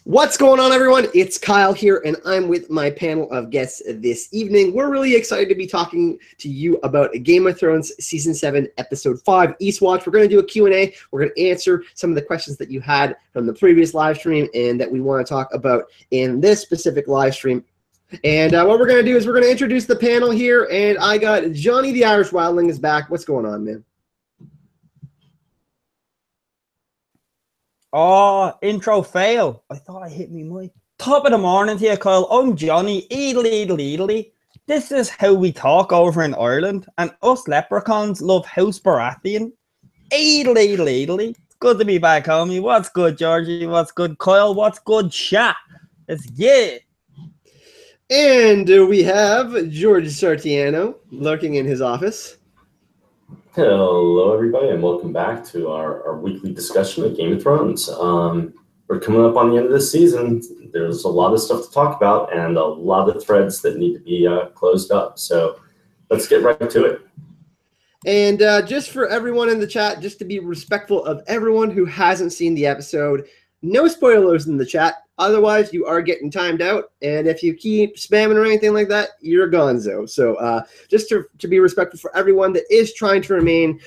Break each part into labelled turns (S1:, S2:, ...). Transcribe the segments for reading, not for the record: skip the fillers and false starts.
S1: What's going on, everyone? It's Kyle here, and I'm with my panel of guests this evening. We're really excited to be talking to you about Game of Thrones Season 7, Episode 5, Eastwatch. We're going to do a Q&A. We're going to answer some of the questions that you had from the previous live stream and that we want to talk about in this specific live stream. And what we're going to do is we're going to introduce the panel here, and I got Johnny the Irish Wildling is back. What's going on, man?
S2: Oh, intro fail. I thought I hit me mic. Top of the morning to you, Kyle. I'm Johnny. Eedly. This is how we talk over in Ireland. And us leprechauns love House Baratheon. Eedly. Good to be back, homie. What's good, Georgie? What's good, Kyle? What's good, chat? It's yeah.
S1: And we have George Sartiano lurking in his office.
S3: Hello, everybody, and welcome back to our weekly discussion of Game of Thrones. We're coming up on the end of this season. There's a lot of stuff to talk about and a lot of threads that need to be closed up. So let's get right to it.
S1: And just for everyone in the chat, just to be respectful of everyone who hasn't seen the episode, no spoilers in the chat. Otherwise, you are getting timed out. And if you keep spamming or anything like that, you're gonzo. So just to be respectful for everyone that is trying to remain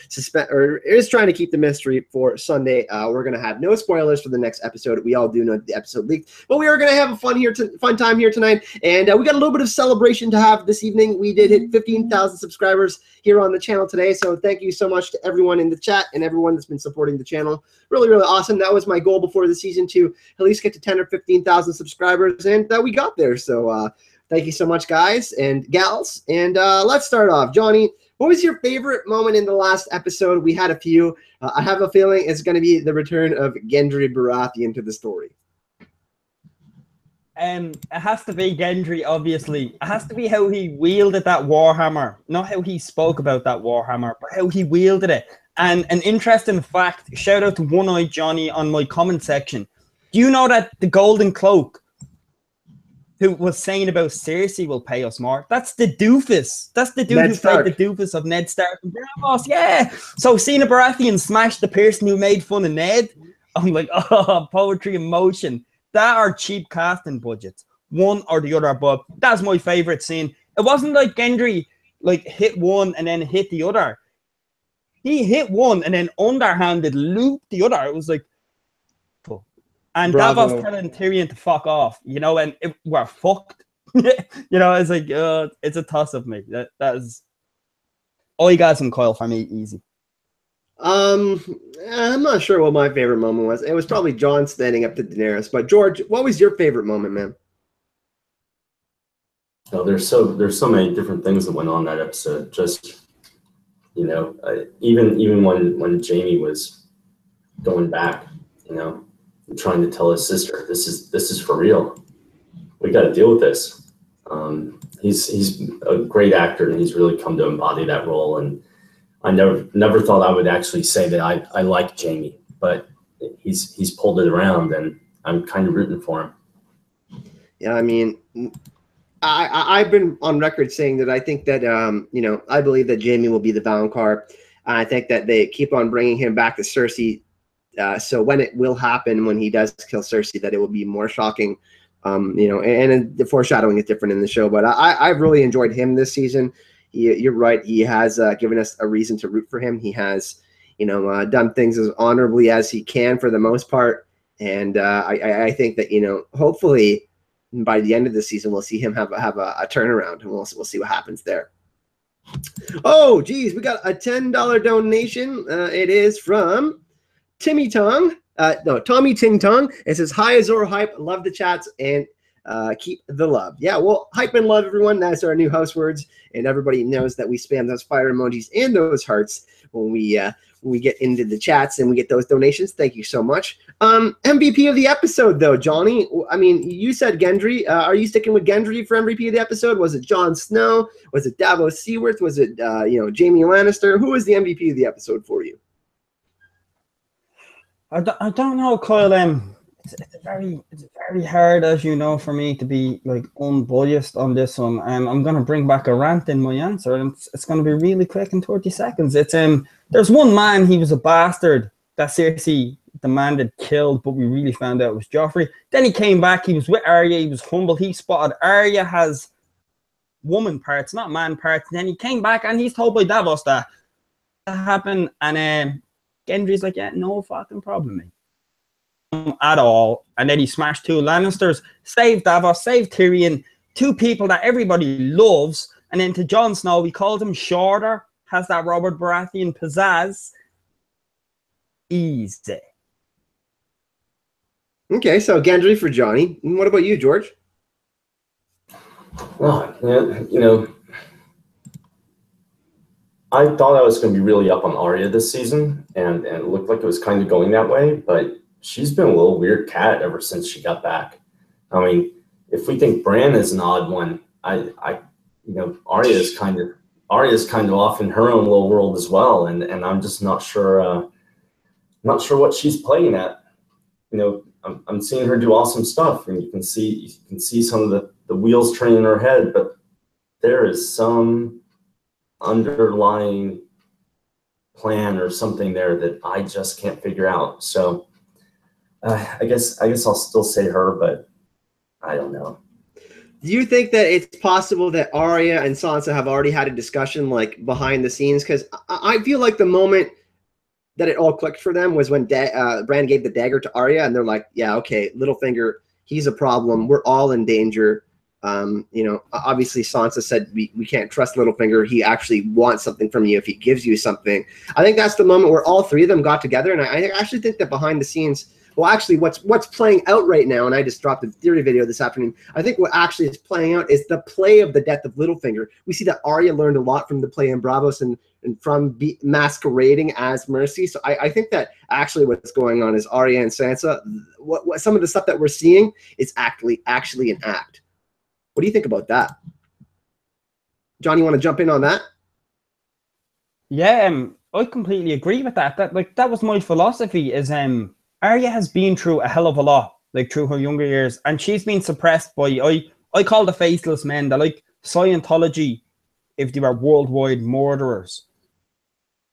S1: or is trying to keep the mystery for Sunday, we're going to have no spoilers for the next episode. We all do know the episode leaked. But we are going to have a fun time here tonight. And we got a little bit of celebration to have this evening. We did hit 15,000 subscribers here on the channel today. So thank you so much to everyone in the chat and everyone that's been supporting the channel. Really, really awesome. That was my goal before the season to at least get to 10 or 15,000 subscribers, and we got there. So thank you so much, guys and gals. And let's start off. Johnny, what was your favorite moment in the last episode? We had a few. I have a feeling it's going to be the return of Gendry Baratheon to the story.
S2: It has to be Gendry, obviously. It has to be how he wielded that Warhammer. Not how he spoke about that Warhammer, but how he wielded it. And an interesting fact, shout out to One-Eyed Johnny on my comment section. Do you know that the Golden Cloak, who was saying about Cersei will pay us more, that's the doofus. That's the dude who played the doofus of Ned Stark and Braavos. Yeah. So seeing a Baratheon smash the person who made fun of Ned, I'm like, oh, poetry in motion. That are cheap casting budgets. One or the other, but that's my favorite scene. It wasn't like Gendry hit one and then hit the other. He hit one and then underhanded looped the other. It was like, and
S1: Bravo.
S2: Davos telling Tyrion to fuck off, and we're fucked. It's like, it's a toss-up, mate. That is orgasm coil for me, easy.
S1: I'm not sure what my favorite moment was. It was probably Jon standing up to Daenerys. But George, what was your favorite moment, man?
S3: Oh, there's so many different things that went on that episode. Just even when Jaime was going back, trying to tell his sister, this is for real. We got to deal with this. He's a great actor, and he's really come to embody that role. And I never thought I would actually say that I like Jaime, but he's pulled it around, and I'm kind of rooting for him.
S1: Yeah, I mean, I've been on record saying that I think that I believe that Jaime will be the Valonqar. I think that they keep on bringing him back to Cersei. So when it will happen, when he does kill Cersei, that it will be more shocking, and the foreshadowing is different in the show. But I've really enjoyed him this season. You're right. He has given us a reason to root for him. He has, done things as honorably as he can for the most part. And I think that, hopefully by the end of the season, we'll see him have a turnaround, and we'll see what happens there. Oh, geez, we got a $10 donation. It is from Tommy Ting Tong. It says, hi, Azor Hype. Love the chats and keep the love. Yeah, well, hype and love, everyone. That's our new house words. And everybody knows that we spam those fire emojis and those hearts when we get into the chats and we get those donations. Thank you so much. MVP of the episode, though, Johnny. I mean, you said Gendry. Are you sticking with Gendry for MVP of the episode? Was it Jon Snow? Was it Davos Seaworth? Was it Jaime Lannister? Who was the MVP of the episode for you?
S2: I don't know, Kyle. It's very hard, as you know, for me to be unbiased on this one. I'm gonna bring back a rant in my answer, and it's gonna be really quick in 30 seconds. It's there's one man, he was a bastard that Cersei demanded killed, but we really found out it was Joffrey. Then he came back. He was with Arya. He was humble. He spotted Arya has woman parts, not man parts. And then he came back and he's told by Davos that happened. And Gendry's like, yeah, no fucking problem, mate. At all. And then he smashed 2 Lannisters, saved Davos, saved Tyrion, 2 people that everybody loves. And then to Jon Snow, he called him shorter, has that Robert Baratheon pizzazz. Easy.
S1: Okay, so Gendry for Johnny. And what about you, George?
S3: Well, yeah, you know, I thought I was going to be really up on Arya this season, and it looked like it was kind of going that way, but she's been a little weird cat ever since she got back. I mean, if we think Bran is an odd one, you know, Arya's kind of off in her own little world as well, and I'm just not sure what she's playing at. You know, I'm seeing her do awesome stuff, and you can see some of the wheels turning in her head, but there is some underlying plan or something there that I just can't figure out. So I guess I'll still say her, but I don't know.
S1: Do you think that it's possible that Arya and Sansa have already had a discussion like behind the scenes? Because I feel like the moment that it all clicked for them was when Bran gave the dagger to Arya, and they're like, yeah, okay, Littlefinger, he's a problem. We're all in danger. You know, obviously Sansa said we can't trust Littlefinger. He actually wants something from you if he gives you something. I think that's the moment where all 3 of them got together, and I actually think that behind the scenes, well, actually what's playing out right now, and I just dropped a theory video this afternoon, I think what actually is playing out is the play of the death of Littlefinger. We see that Arya learned a lot from the play in Bravos and from masquerading as Mercy. So I think that actually what's going on is Arya and Sansa, what some of the stuff that we're seeing is actually an act. What do you think about that? John, you want to jump in on that?
S2: Yeah, I completely agree with that. That was my philosophy is Arya has been through a hell of a lot, like through her younger years, and she's been suppressed by I call the faceless men. They're like Scientology if they were worldwide murderers.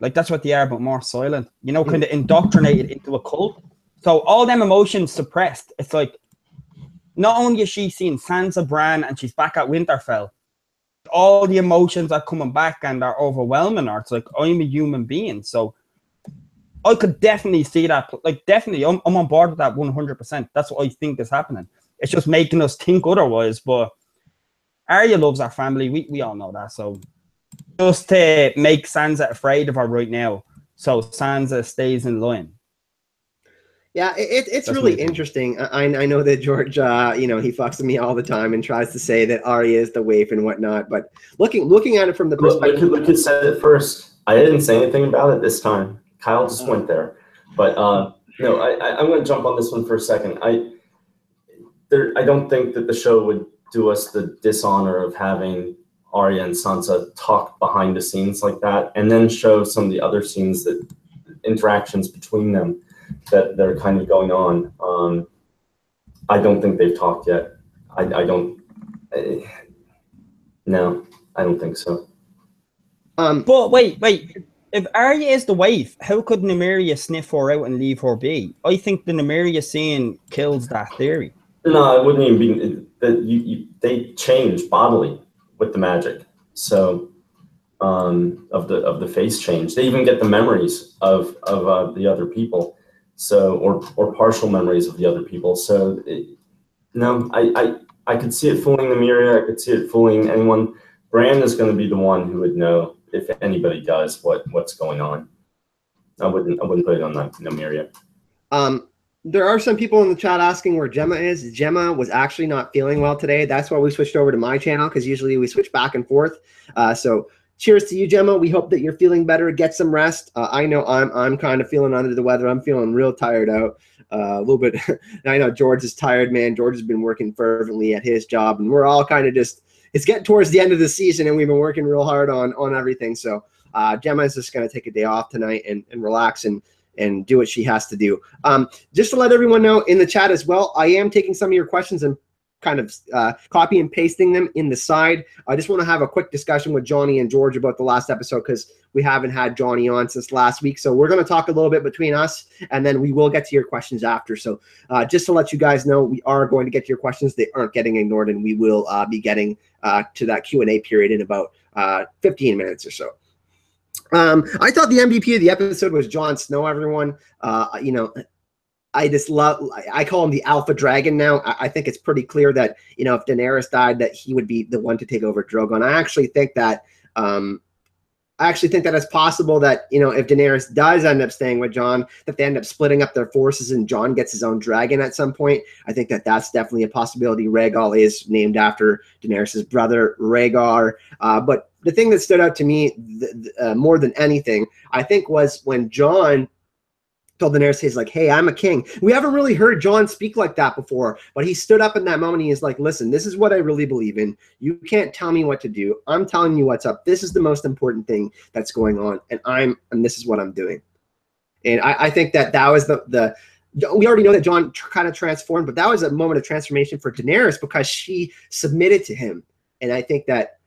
S2: Like that's what they are, but more silent. You know, kind of indoctrinated into a cult. So all them emotions suppressed. It's like not only is she seeing Sansa, Bran, and she's back at Winterfell, all the emotions are coming back and are overwhelming her. It's like, I'm a human being. So I could definitely see that. Like, definitely, I'm on board with that 100%. That's what I think is happening. It's just making us think otherwise. But Arya loves her family. We all know that. So just to make Sansa afraid of her right now, so Sansa stays in line.
S1: Yeah, it's really interesting. I know that George, you know, he fucks with me all the time and tries to say that Arya is the waif and whatnot. But looking at it from the perspective,
S3: look who said it first. I didn't say anything about it this time. Kyle just went there. But no, I'm going to jump on this one for a second. I don't think that the show would do us the dishonor of having Arya and Sansa talk behind the scenes like that, and then show some of the other scenes, that interactions between them that are kind of going on. I don't think they've talked yet. No, I don't think so.
S2: But wait. If Arya is the waif, how could Nymeria sniff her out and leave her be? I think the Nymeria scene kills that theory.
S3: No, it wouldn't even be that they change bodily with the magic. So of the face change, they even get the memories of the other people. So or partial memories of the other people. So no, I could see it fooling Nymeria. I could see it fooling anyone. Bran is going to be the one who would know, if anybody does, what's going on. I wouldn't put it on Nymeria.
S1: There are some people in the chat asking where Gemma is. Gemma was actually not feeling well today. That's why we switched over to my channel, because usually we switch back and forth. So cheers to you, Gemma. We hope that you're feeling better. Get some rest. I know I'm kind of feeling under the weather. I'm feeling real tired out. A little bit. I know George is tired, man. George has been working fervently at his job, and we're all kind of just, it's getting towards the end of the season, and we've been working real hard on everything. So Gemma is just going to take a day off tonight and relax and do what she has to do. Just to let everyone know in the chat as well, I am taking some of your questions and kind of copy and pasting them in the side. I just want to have a quick discussion with Jonnie and George about the last episode because we haven't had Jonnie on since last week. So we're going to talk a little bit between us, and then we will get to your questions after. So just to let you guys know, we are going to get to your questions. They aren't getting ignored, and we will be getting to that Q&A period in about 15 minutes or so. I thought the MVP of the episode was Jon Snow, everyone. You know, I call him the Alpha Dragon now. I think it's pretty clear that, you know, if Daenerys died, that he would be the one to take over Drogon. I actually think that it's possible that, you know, if Daenerys does end up staying with Jon, that they end up splitting up their forces and Jon gets his own dragon at some point. I think that that's definitely a possibility. Rhaegal is named after Daenerys' brother, Rhaegar. But the thing that stood out to me more than anything, I think, was when Jon told Daenerys, he's like, hey, I'm a king. We haven't really heard Jon speak like that before, but he stood up in that moment. He's like, listen, this is what I really believe in. You can't tell me what to do. I'm telling you what's up. This is the most important thing that's going on, and this is what I'm doing. And I think that was we already know that Jon kind of transformed, but that was a moment of transformation for Daenerys because she submitted to him. And I think that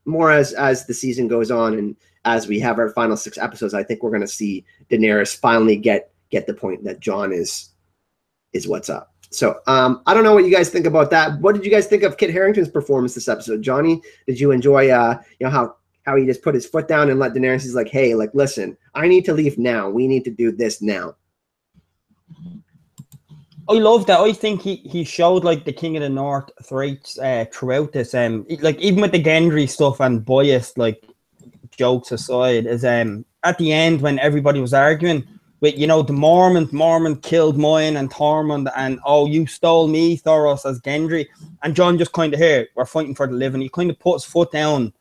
S1: more as the season goes on and as we have our final 6 episodes, I think we're going to see Daenerys finally get the point that Jon is what's up. So I don't know what you guys think about that. What did you guys think of Kit Harington's performance this episode? Jonnie, did you enjoy you know, how he just put his foot down and let Daenerys, he's like, hey, like, listen, I need to leave now. We need to do this now.
S2: I love that. I think he showed like the King of the North traits throughout this. Like even with the Gendry stuff and biased like jokes aside, is at the end when everybody was arguing with, you know, the Mormon killed mine and Tormund, and oh, you stole me, Thoros, as Gendry, and Jon just kind of here, we're fighting for the living. He kind of put his foot down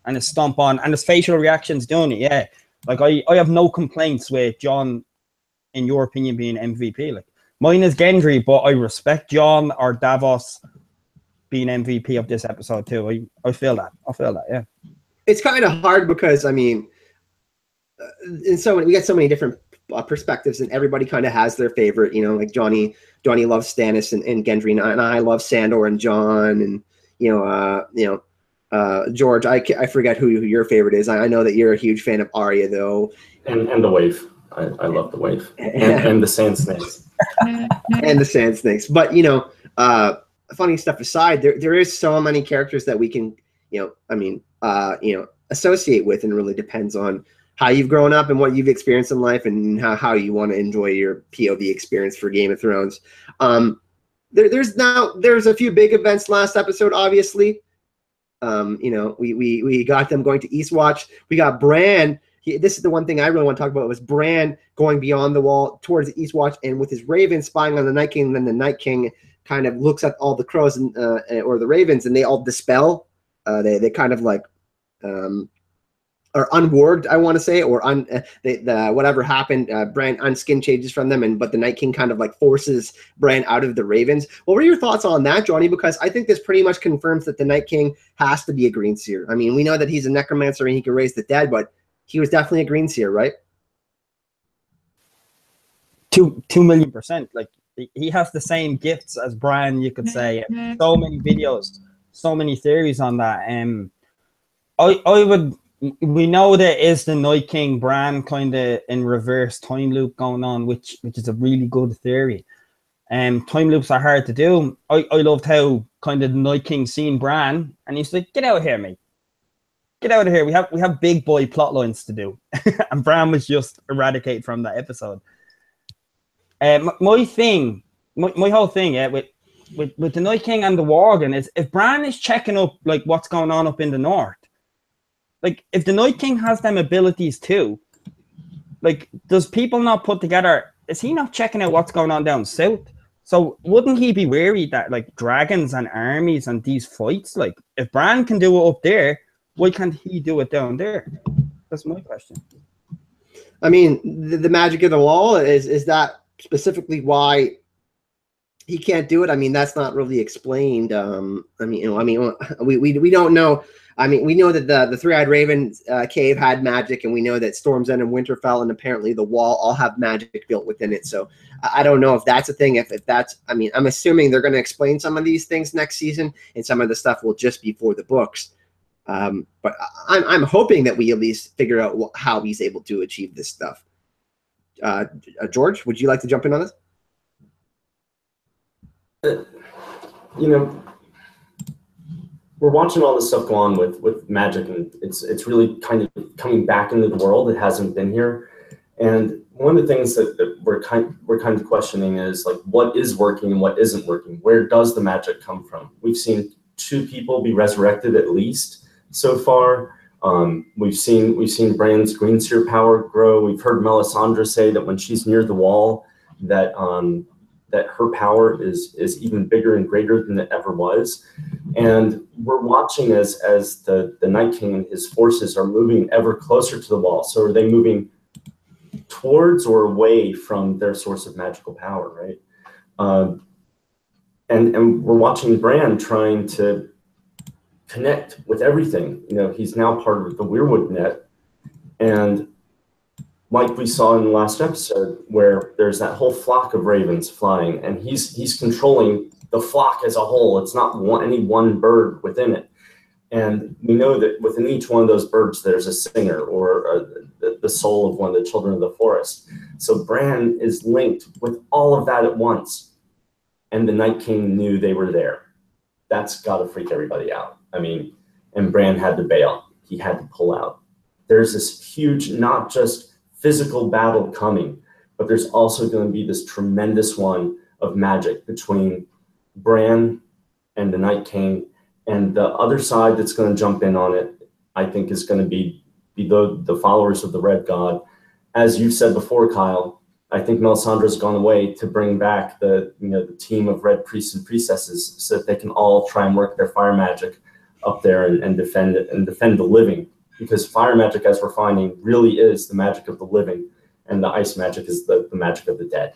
S2: and his stomp on, and his facial reactions doing it. Yeah, like I have no complaints with Jon, in your opinion, being MVP. Like mine is Gendry, but I respect Jon or Davos being MVP of this episode too. I feel that. Yeah.
S1: It's kind of hard because, I mean, we got so many different perspectives, and everybody kind of has their favorite. You know, like Jonnie loves Stannis and Gendry, and I love Sandor and Jon, and George. I forget who your favorite is. I know that you're a huge fan of Arya, though,
S3: and the Waif. I love the Waif and the Sand Snakes
S1: and the Sand Snakes. But you know, funny stuff aside, there is so many characters that we can, associate with, and it really depends on how you've grown up and what you've experienced in life and how you want to enjoy your POV experience for Game of Thrones. There's a few big events last episode, obviously. We got them going to Eastwatch. We got Bran. This is the one thing I really want to talk about, was Bran going beyond the wall towards the Eastwatch, and with his raven spying on the Night King. And then the Night King kind of looks at all the crows or the ravens, and they all dispel. They kind of like are unwarged, I want to say, or whatever happened. Bran unskin changes from them, but the Night King kind of like forces Bran out of the ravens. What were your thoughts on that, Jonnie? Because I think this pretty much confirms that the Night King has to be a green seer. I mean, we know that he's a necromancer and he can raise the dead, but he was definitely a green seer, right?
S2: 2 million %. Like, he has the same gifts as Bran, you could say. So many videos, so many theories on that. We know there is the Night King Bran kind of in reverse time loop going on, which is a really good theory. Time loops are hard to do. I loved how kind of the Night King seen Bran, and he's like, "Get out of here, mate. Get out of here. We have big boy plot lines to do." And Bran was just eradicated from that episode. My whole thing, with the Night King and the Worgen is, if Bran is checking up like what's going on up in the north, like if the Night King has them abilities too, like does people not put together? Is he not checking out what's going on down south? So wouldn't he be wary that like dragons and armies and these fights, like if Bran can do it up there, why can't he do it down there? That's my question.
S1: I mean, the magic of the wall is that specifically why he can't do it? I mean, that's not really explained. We don't know. I mean, we know that the Three-Eyed Raven cave had magic, and we know that Storm's End and Winterfell and apparently the Wall all have magic built within it. So I don't know if that's a thing. If that's, I mean, I'm assuming they're going to explain some of these things next season, and some of the stuff will just be for the books. But I'm hoping that we at least figure out how he's able to achieve this stuff. George, would you like to jump in on this?
S3: You know, we're watching all this stuff go on with magic, and it's really kind of coming back into the world. It hasn't been here, and one of the things that we're kind of questioning is like, what is working and what isn't working. Where does the magic come from? We've seen 2 people be resurrected at least so far. We've seen Bran's green seer power grow. We've heard Melisandre say that when she's near the wall, that that her power is even bigger and greater than it ever was. And we're watching as the Night King and his forces are moving ever closer to the wall. So are they moving towards or away from their source of magical power, right? And we're watching Bran trying to connect with everything. You know, he's now part of the Weirwood net, and like we saw in the last episode, where there's that whole flock of ravens flying, and he's controlling the flock as a whole. It's not any one bird within it, and we know that within each one of those birds there's a singer or the soul of one of the children of the forest. So Bran is linked with all of that at once, and the Night King knew they were there. That's got to freak everybody out. I mean, and Bran had to bail. He had to pull out. There's this huge, not just physical battle coming, but there's also going to be this tremendous one of magic between Bran and the Night King, and the other side that's going to jump in on it, I think, is going to be the followers of the Red God. As you've said before, Kyle, I think Melisandre's gone away to bring back the team of red priests and priestesses so that they can all try and work their fire magic up there and defend it and defend the living, because fire magic, as we're finding, really is the magic of the living, and the ice magic is the magic of the dead.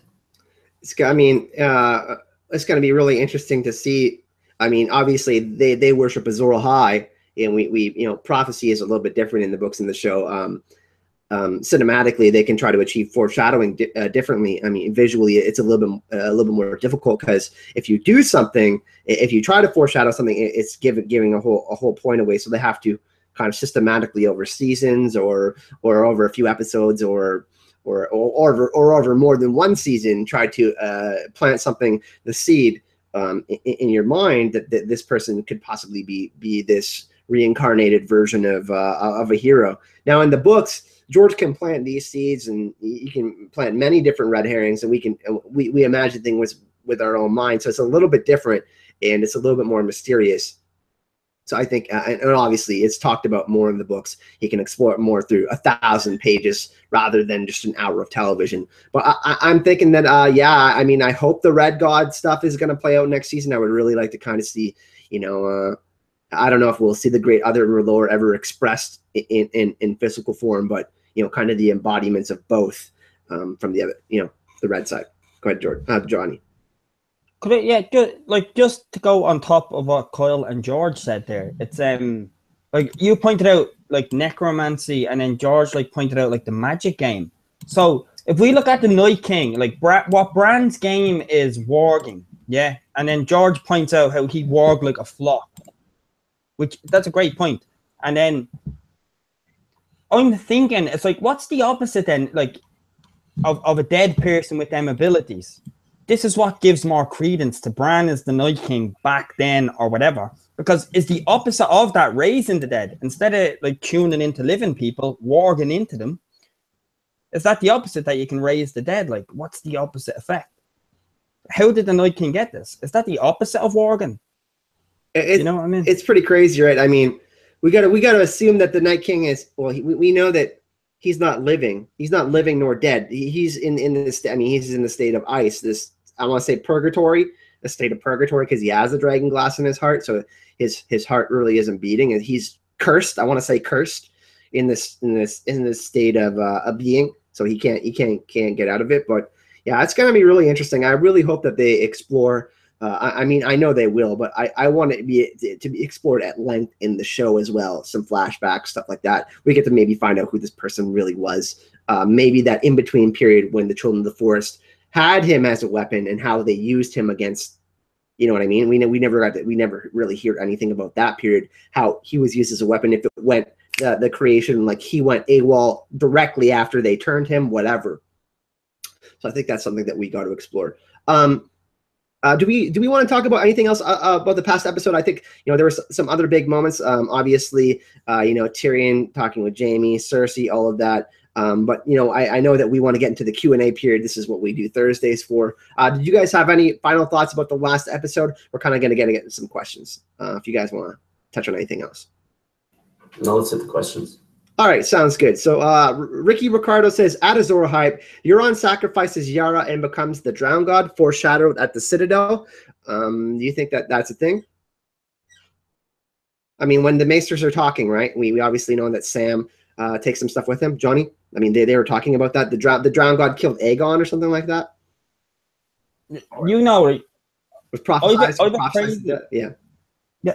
S1: It's going to be really interesting to see. I mean, obviously they worship Azor Ahai, and we prophecy is a little bit different in the books and the show. Cinematically, they can try to achieve foreshadowing differently. I mean, visually, it's a little bit more difficult, because if you do something, if you try to foreshadow something, it's giving a whole point away. So they have to kind of systematically over seasons or over a few episodes or over more than one season try to plant the seed in your mind that this person could possibly be this reincarnated version of a hero. Now in the books, George can plant these seeds, and he can plant many different red herrings, and we imagine things with our own mind. So it's a little bit different, and it's a little bit more mysterious. So I think, and obviously it's talked about more in the books. He can explore it more through 1,000 pages rather than just an hour of television. But I'm thinking that, I mean, I hope the Red God stuff is going to play out next season. I would really like to kind of see, I don't know if we'll see the Great Other Lore ever expressed in physical form, but kind of the embodiments of both from the other, the red side. Go ahead, George. Johnny.
S2: Could it, just to go on top of what Kyle and George said there, it's like you pointed out like necromancy, and then George pointed out like the magic game. So if we look at the Night King, like what Bran's game is warging, yeah, and then George points out how he warged like a flock, which that's a great point. And then I'm thinking it's like, what's the opposite then, like of a dead person with them abilities? This is what gives more credence to Bran as the Night King back then or whatever, because it's the opposite of that, raising the dead. Instead of like tuning into living people, warging into them, is that the opposite, that you can raise the dead? Like, what's the opposite effect? How did the Night King get this? Is that the opposite of warging? You know what I mean? It's
S1: pretty crazy, right? I mean, we got to assume that the Night King is, well, we know that he's not living. He's not living nor dead. He's in this. I mean, he's in the state of ice. This, I want to say purgatory, a state of purgatory, because he has a dragon glass in his heart. So his heart really isn't beating, and he's cursed. I want to say cursed in this state of being. So he can't get out of it. But yeah, it's going to be really interesting. I really hope that they explore I mean, I know they will, but I want it to be explored at length in the show as well. Some flashbacks, stuff like that. We get to maybe find out who this person really was. Maybe that in between period when the Children of the Forest had him as a weapon and how they used him against. You know what I mean? We never really hear anything about that period. How he was used as a weapon. If it went the creation, like he went AWOL directly after they turned him, whatever. So I think that's something that we got to explore. Do we want to talk about anything else about the past episode? I think, there were some other big moments. Obviously, Tyrion talking with Jaime, Cersei, all of that. But I know that we want to get into the Q&A period. This is what we do Thursdays for. Did you guys have any final thoughts about the last episode? We're kind of going to get into some questions. If you guys want to touch on anything else.
S3: No, let's hit the questions.
S1: All right, sounds good. So Ricky Ricardo says, at Azor hype, Euron sacrifices Yara and becomes the Drown God, foreshadowed at the Citadel. Do you think that that's a thing? I mean, when the Maesters are talking, right, we obviously know that Sam takes some stuff with him. Johnny? I mean, they were talking about that. The Drown God killed Aegon or something like that?
S2: It
S1: was prophesized. Yeah.
S2: Yeah,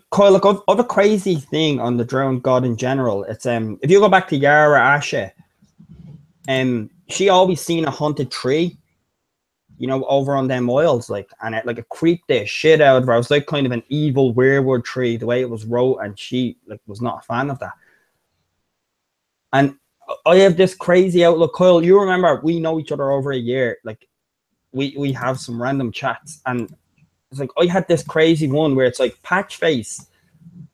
S2: Kyle, I've a crazy thing on the Drowned God in general. It's if you go back to Yara Asha, she always seen a haunted tree, over on them oils, and it creeped the shit out of her. It was like kind of an evil weirwood tree, the way it was wrote, and she was not a fan of that. And I have this crazy outlook, Kyle. You remember we know each other over a year, we have some random chats, and it's I had this crazy one where it's Patchface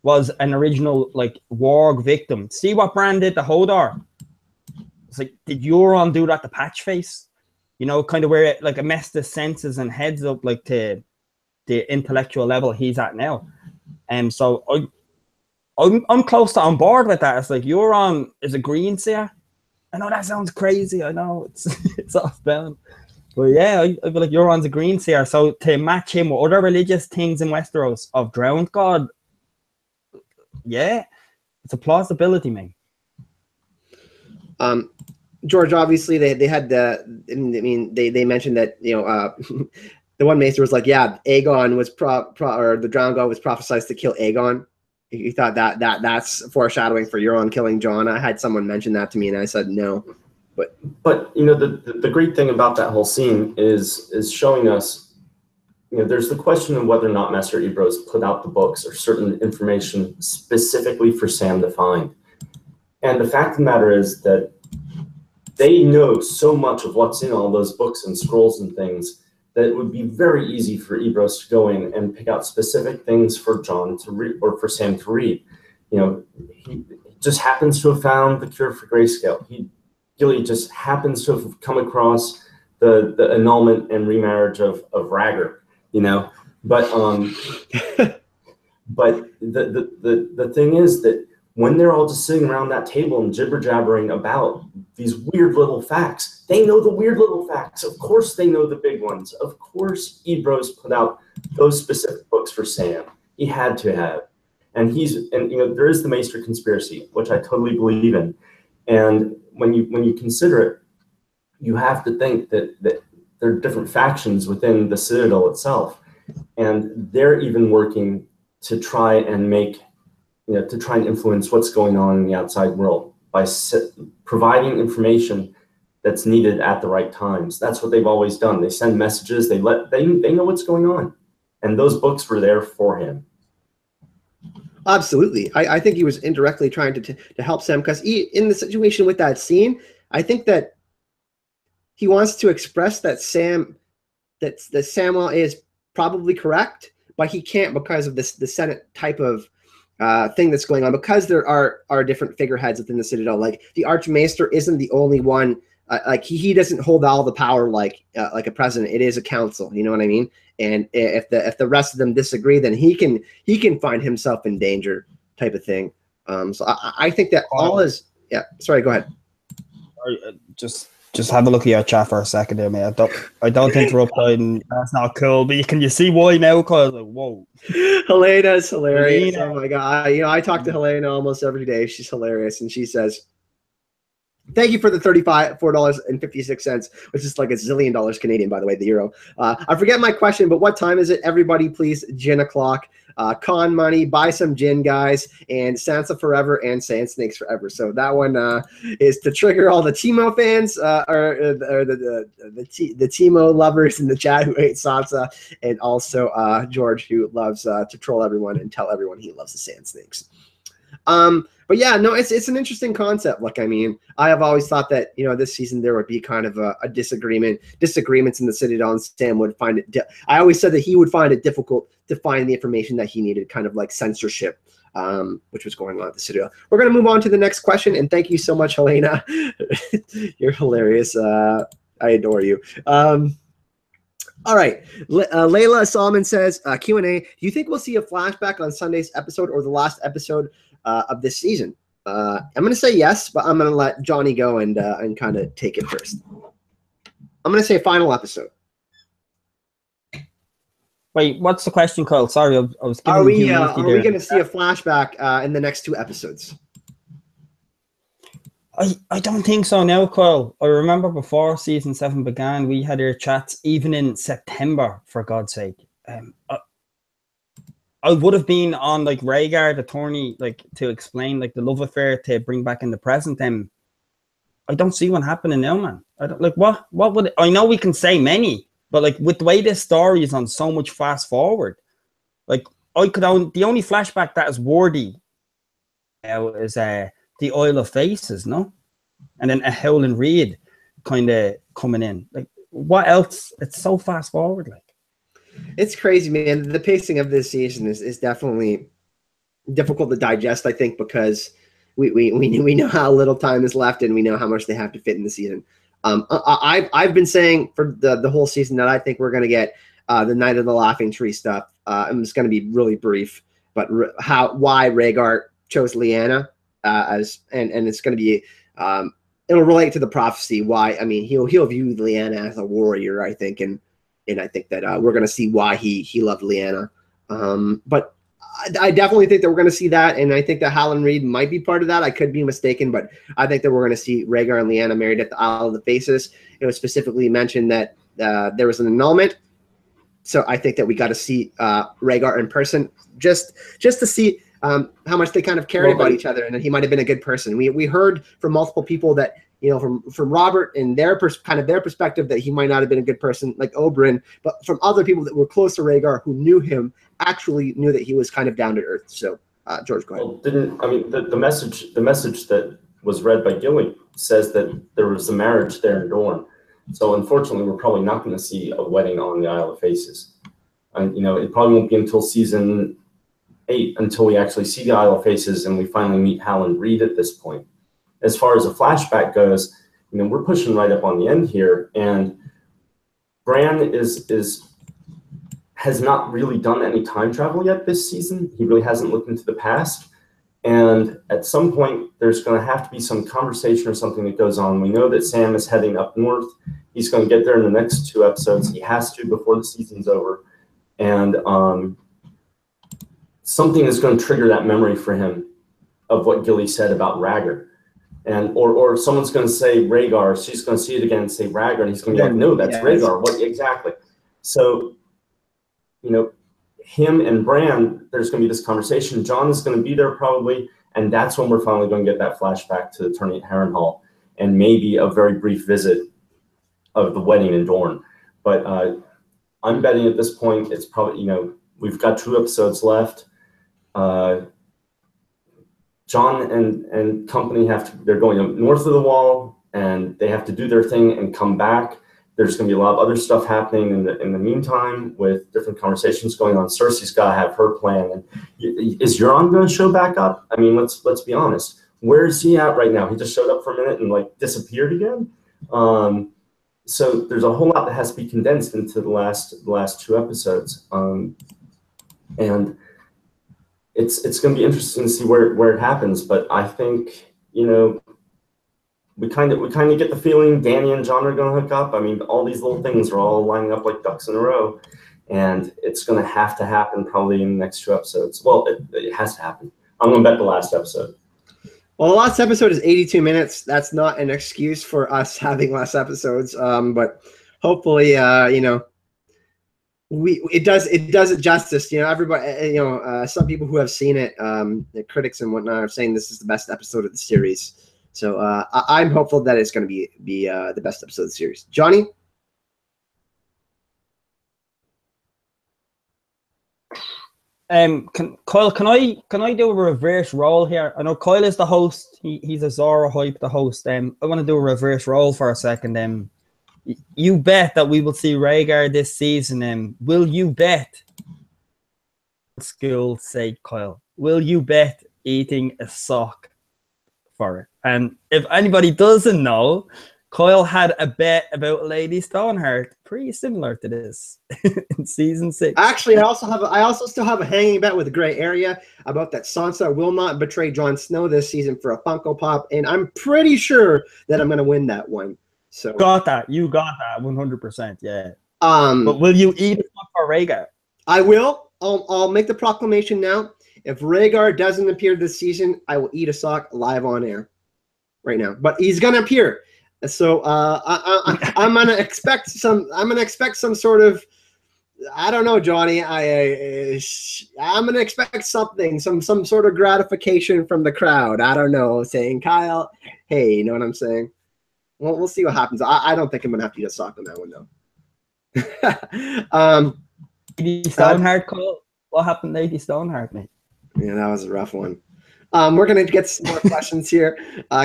S2: was an original warg victim. See what Bran did to Hodor? It's did Euron do that to Patchface? Kind of where it messed his senses and heads up to the intellectual level he's at now. And so I'm close to on board with that. It's Euron is a green seer. I know that sounds crazy. I know it's off bound. But yeah, I feel like Euron's a green seer. So to match him with other religious things in Westeros of Drowned God, yeah, it's a plausibility, man.
S1: George, obviously they had they mentioned that the one Maester was Aegon was or the Drowned God was prophesied to kill Aegon. You thought that's foreshadowing for Euron killing Jon. I had someone mention that to me, and I said no.
S3: But the great thing about that whole scene is showing us, there's the question of whether or not Master Ebros put out the books or certain information specifically for Sam to find. And the fact of the matter is that they know so much of what's in all those books and scrolls and things that it would be very easy for Ebros to go in and pick out specific things for Jon to read or for Sam to read. He just happens to have found the cure for grayscale. He just happens to have come across the annulment and remarriage of Rhaegar, But but the thing is that when they're all just sitting around that table and jibber jabbering about these weird little facts, they know the weird little facts. Of course, they know the big ones. Of course, Ebros put out those specific books for Sam. He had to have, and there is the Maester conspiracy, which I totally believe in, and when you consider it, you have to think that there are different factions within the Citadel itself, and they're even working to try and influence what's going on in the outside world by providing information that's needed at the right times. That's what they've always done. They send messages. They know what's going on, and those books were there for him.
S1: Absolutely. I think he was indirectly trying to help Sam, because in the situation with that scene, I think that he wants to express that Samuel is probably correct, but he can't because of the Senate type of thing that's going on, because there are different figureheads within the Citadel. The Archmaester isn't the only one. He doesn't hold all the power like a president. It is a council. You know what I mean? And if the rest of them disagree, then he can find himself in danger, type of thing. So I think that all is. Yeah. Sorry. Go ahead.
S2: Just have a look at your chat for a second there, mate. I don't interrupt. That's not cool. But can you see why now? Cause whoa,
S1: Helena's hilarious. Helena. Oh my god! I talk to Helena almost every day. She's hilarious, and she says, Thank you for the $34.56, which is like $1 zillion Canadian, by the way, the euro. I forget my question, but what time is it? Everybody, please, gin o'clock. Con money, buy some gin, guys, and Sansa forever and Sand Snakes forever. So that one is to trigger all the Timo fans or the Timo lovers in the chat who hate Sansa, and also George, who loves to troll everyone and tell everyone he loves the Sand Snakes. But yeah, no, it's an interesting concept. Like, I mean, I have always thought that, you know, this season there would be kind of a disagreements in the Citadel, and Sam would find it. I always said that he would find it difficult to find the information that he needed, kind of like censorship, which was going on at the Citadel. We're going to move on to the next question, and thank you so much, Helena. You're hilarious. I adore you. All right. Layla Solomon says, Q&A, do you think we'll see a flashback on Sunday's episode or the last episode of this season? I'm going to say yes, but I'm going to let Johnny go and kind of take it first. I'm going to say final episode.
S2: Wait, what's the question, Carl? Sorry, I was giving
S1: Are we going to see a flashback in the next 2 episodes?
S2: I don't think so now, Kyle. I remember before season 7 began, we had our chats even in September, for God's sake. I would have been on like Rhaegar, the attorney, like to explain like the love affair to bring back in the present. I don't see one happening now, man. I don't like what would I know we can say many, but like with the way this story is on so much fast forward, like the only flashback that is worthy now is the Isle of Faces, no? And then a Howland Reed kind of coming in. Like, what else? It's so fast forward, like.
S1: It's crazy, man. The pacing of this season is definitely difficult to digest, I think, because we know how little time is left and we know how much they have to fit in the season. I've been saying for the whole season that I think we're going to get the Night of the Laughing Tree stuff. And it's going to be really brief, but why Rhaegar chose Lyanna and it's going to be it'll relate to the prophecy. Why? I mean, he'll view Lyanna as a warrior, I think, and I think that we're going to see why he loved Lyanna. But I definitely think that we're going to see that, and I think that Howland Reed might be part of that. I could be mistaken, but I think that we're going to see Rhaegar and Lyanna married at the Isle of the Faces. It was specifically mentioned that there was an annulment, so I think that we got to see Rhaegar in person just to see how much they kind of cared about each other, and that he might have been a good person. We heard from multiple people that, you know, from Robert and their perspective that he might not have been a good person like Oberyn, but from other people that were close to Rhaegar who knew him actually knew that he was kind of down to earth. So, George, go ahead.
S3: Well, the message that was read by Gilly says that there was a marriage there in Dorne. So unfortunately, we're probably not going to see a wedding on the Isle of Faces. And you know, it probably won't be until season 8 until we actually see the Isle of Faces and we finally meet Howland Reed at this point. As far as a flashback goes, you know, we're pushing right up on the end here, and Bran has not really done any time travel yet this season. He really hasn't looked into the past, and at some point there's going to have to be some conversation or something that goes on. We know that Sam is heading up north. He's going to get there in the next 2 episodes. He has to before the season's over, and something is going to trigger that memory for him of what Gilly said about Rhaegar. And or someone's going to say Rhaegar, she's going to see it again and say Rhaegar, and he's going to be like, no, that's Rhaegar. What exactly? So, you know, him and Bran, there's going to be this conversation. Jon is going to be there probably, and that's when we're finally going to get that flashback to the tourney at Harrenhal, and maybe a very brief visit of the wedding in Dorne. But I'm betting at this point it's probably, you know, we've got 2 episodes left. Jon and company they're going north of the wall, and they have to do their thing and come back. There's going to be a lot of other stuff happening in the meantime with different conversations going on. Cersei's got to have her plan. And is Euron going to show back up? I mean, let's be honest. Where is he at right now? He just showed up for a minute and like disappeared again. So there's a whole lot that has to be condensed into the last 2 episodes. And it's going to be interesting to see where it happens, but I think, you know, we kind of get the feeling Dany and Jon are going to hook up. I mean, all these little things are all lining up like ducks in a row, and it's going to have to happen probably in the next 2 episodes. Well, it has to happen. I'm going to bet the last episode.
S1: Well, the last episode is 82 minutes. That's not an excuse for us having less episodes, but hopefully, it does it justice. Everybody, some people who have seen it, the critics and whatnot, are saying this is the best episode of the series. So I'm hopeful that it's going to be the best episode of the series. Johnny?
S2: Kyle, can I do a reverse role here? I know Kyle is the host. He's Azor Ahai, the host. I want to do a reverse role for a second. You bet that we will see Rhaegar this season. Will you bet? School's sake, Kyle. Will you bet eating a sock for it? And if anybody doesn't know, Kyle had a bet about Lady Stoneheart, pretty similar to this in season 6.
S1: Actually, I also still have a hanging bet with Grey Area about that Sansa will not betray Jon Snow this season for a Funko Pop, and I'm pretty sure that I'm going to win that one. So
S2: you got that 100%, yeah. But will you eat it for Rhaegar?
S1: I will. I'll make the proclamation now. If Rhaegar doesn't appear this season, I will eat a sock live on air right now. But he's going to appear. So I'm gonna expect some. I'm gonna expect some sort of. I don't know, Johnny. I'm gonna expect something, some sort of gratification from the crowd. I don't know, saying Kyle, hey, you know what I'm saying? Well, we'll see what happens. I don't think I'm gonna have to eat a sock on that one though.
S2: Lady Stoneheart, Cole. What happened, Lady Stoneheart, mate?
S1: Yeah, that was a rough one. We're going to get some more questions here.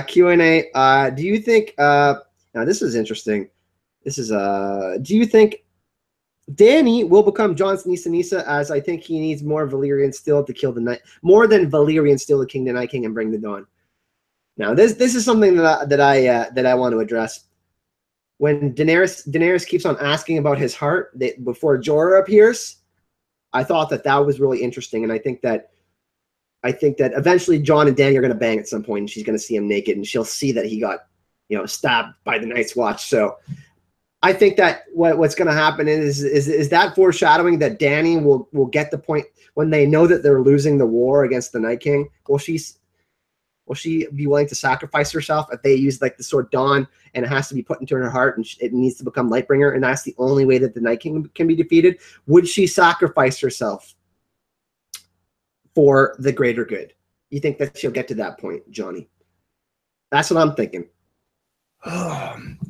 S1: Q&A. Do you think now this is interesting. This is do you think Dany will become Jon's Nisa, as I think he needs more Valyrian steel to kill the night, more than Valyrian steel to king the Night King and bring the dawn? Now this is something that I want to address. When Daenerys keeps on asking about his heart before Jorah appears, I thought that was really interesting, and I think that eventually Jon and Dany are going to bang at some point, and she's going to see him naked, and she'll see that he got, stabbed by the Night's Watch. So I think that what's going to happen is that foreshadowing that Dany will get the point when they know that they're losing the war against the Night King. Will she be willing to sacrifice herself if they use like the sword Dawn, and it has to be put into her heart, and it needs to become Lightbringer, and that's the only way that the Night King can be defeated? Would she sacrifice herself for the greater good? You think that she'll get to that point, Johnny? That's what I'm thinking.
S2: You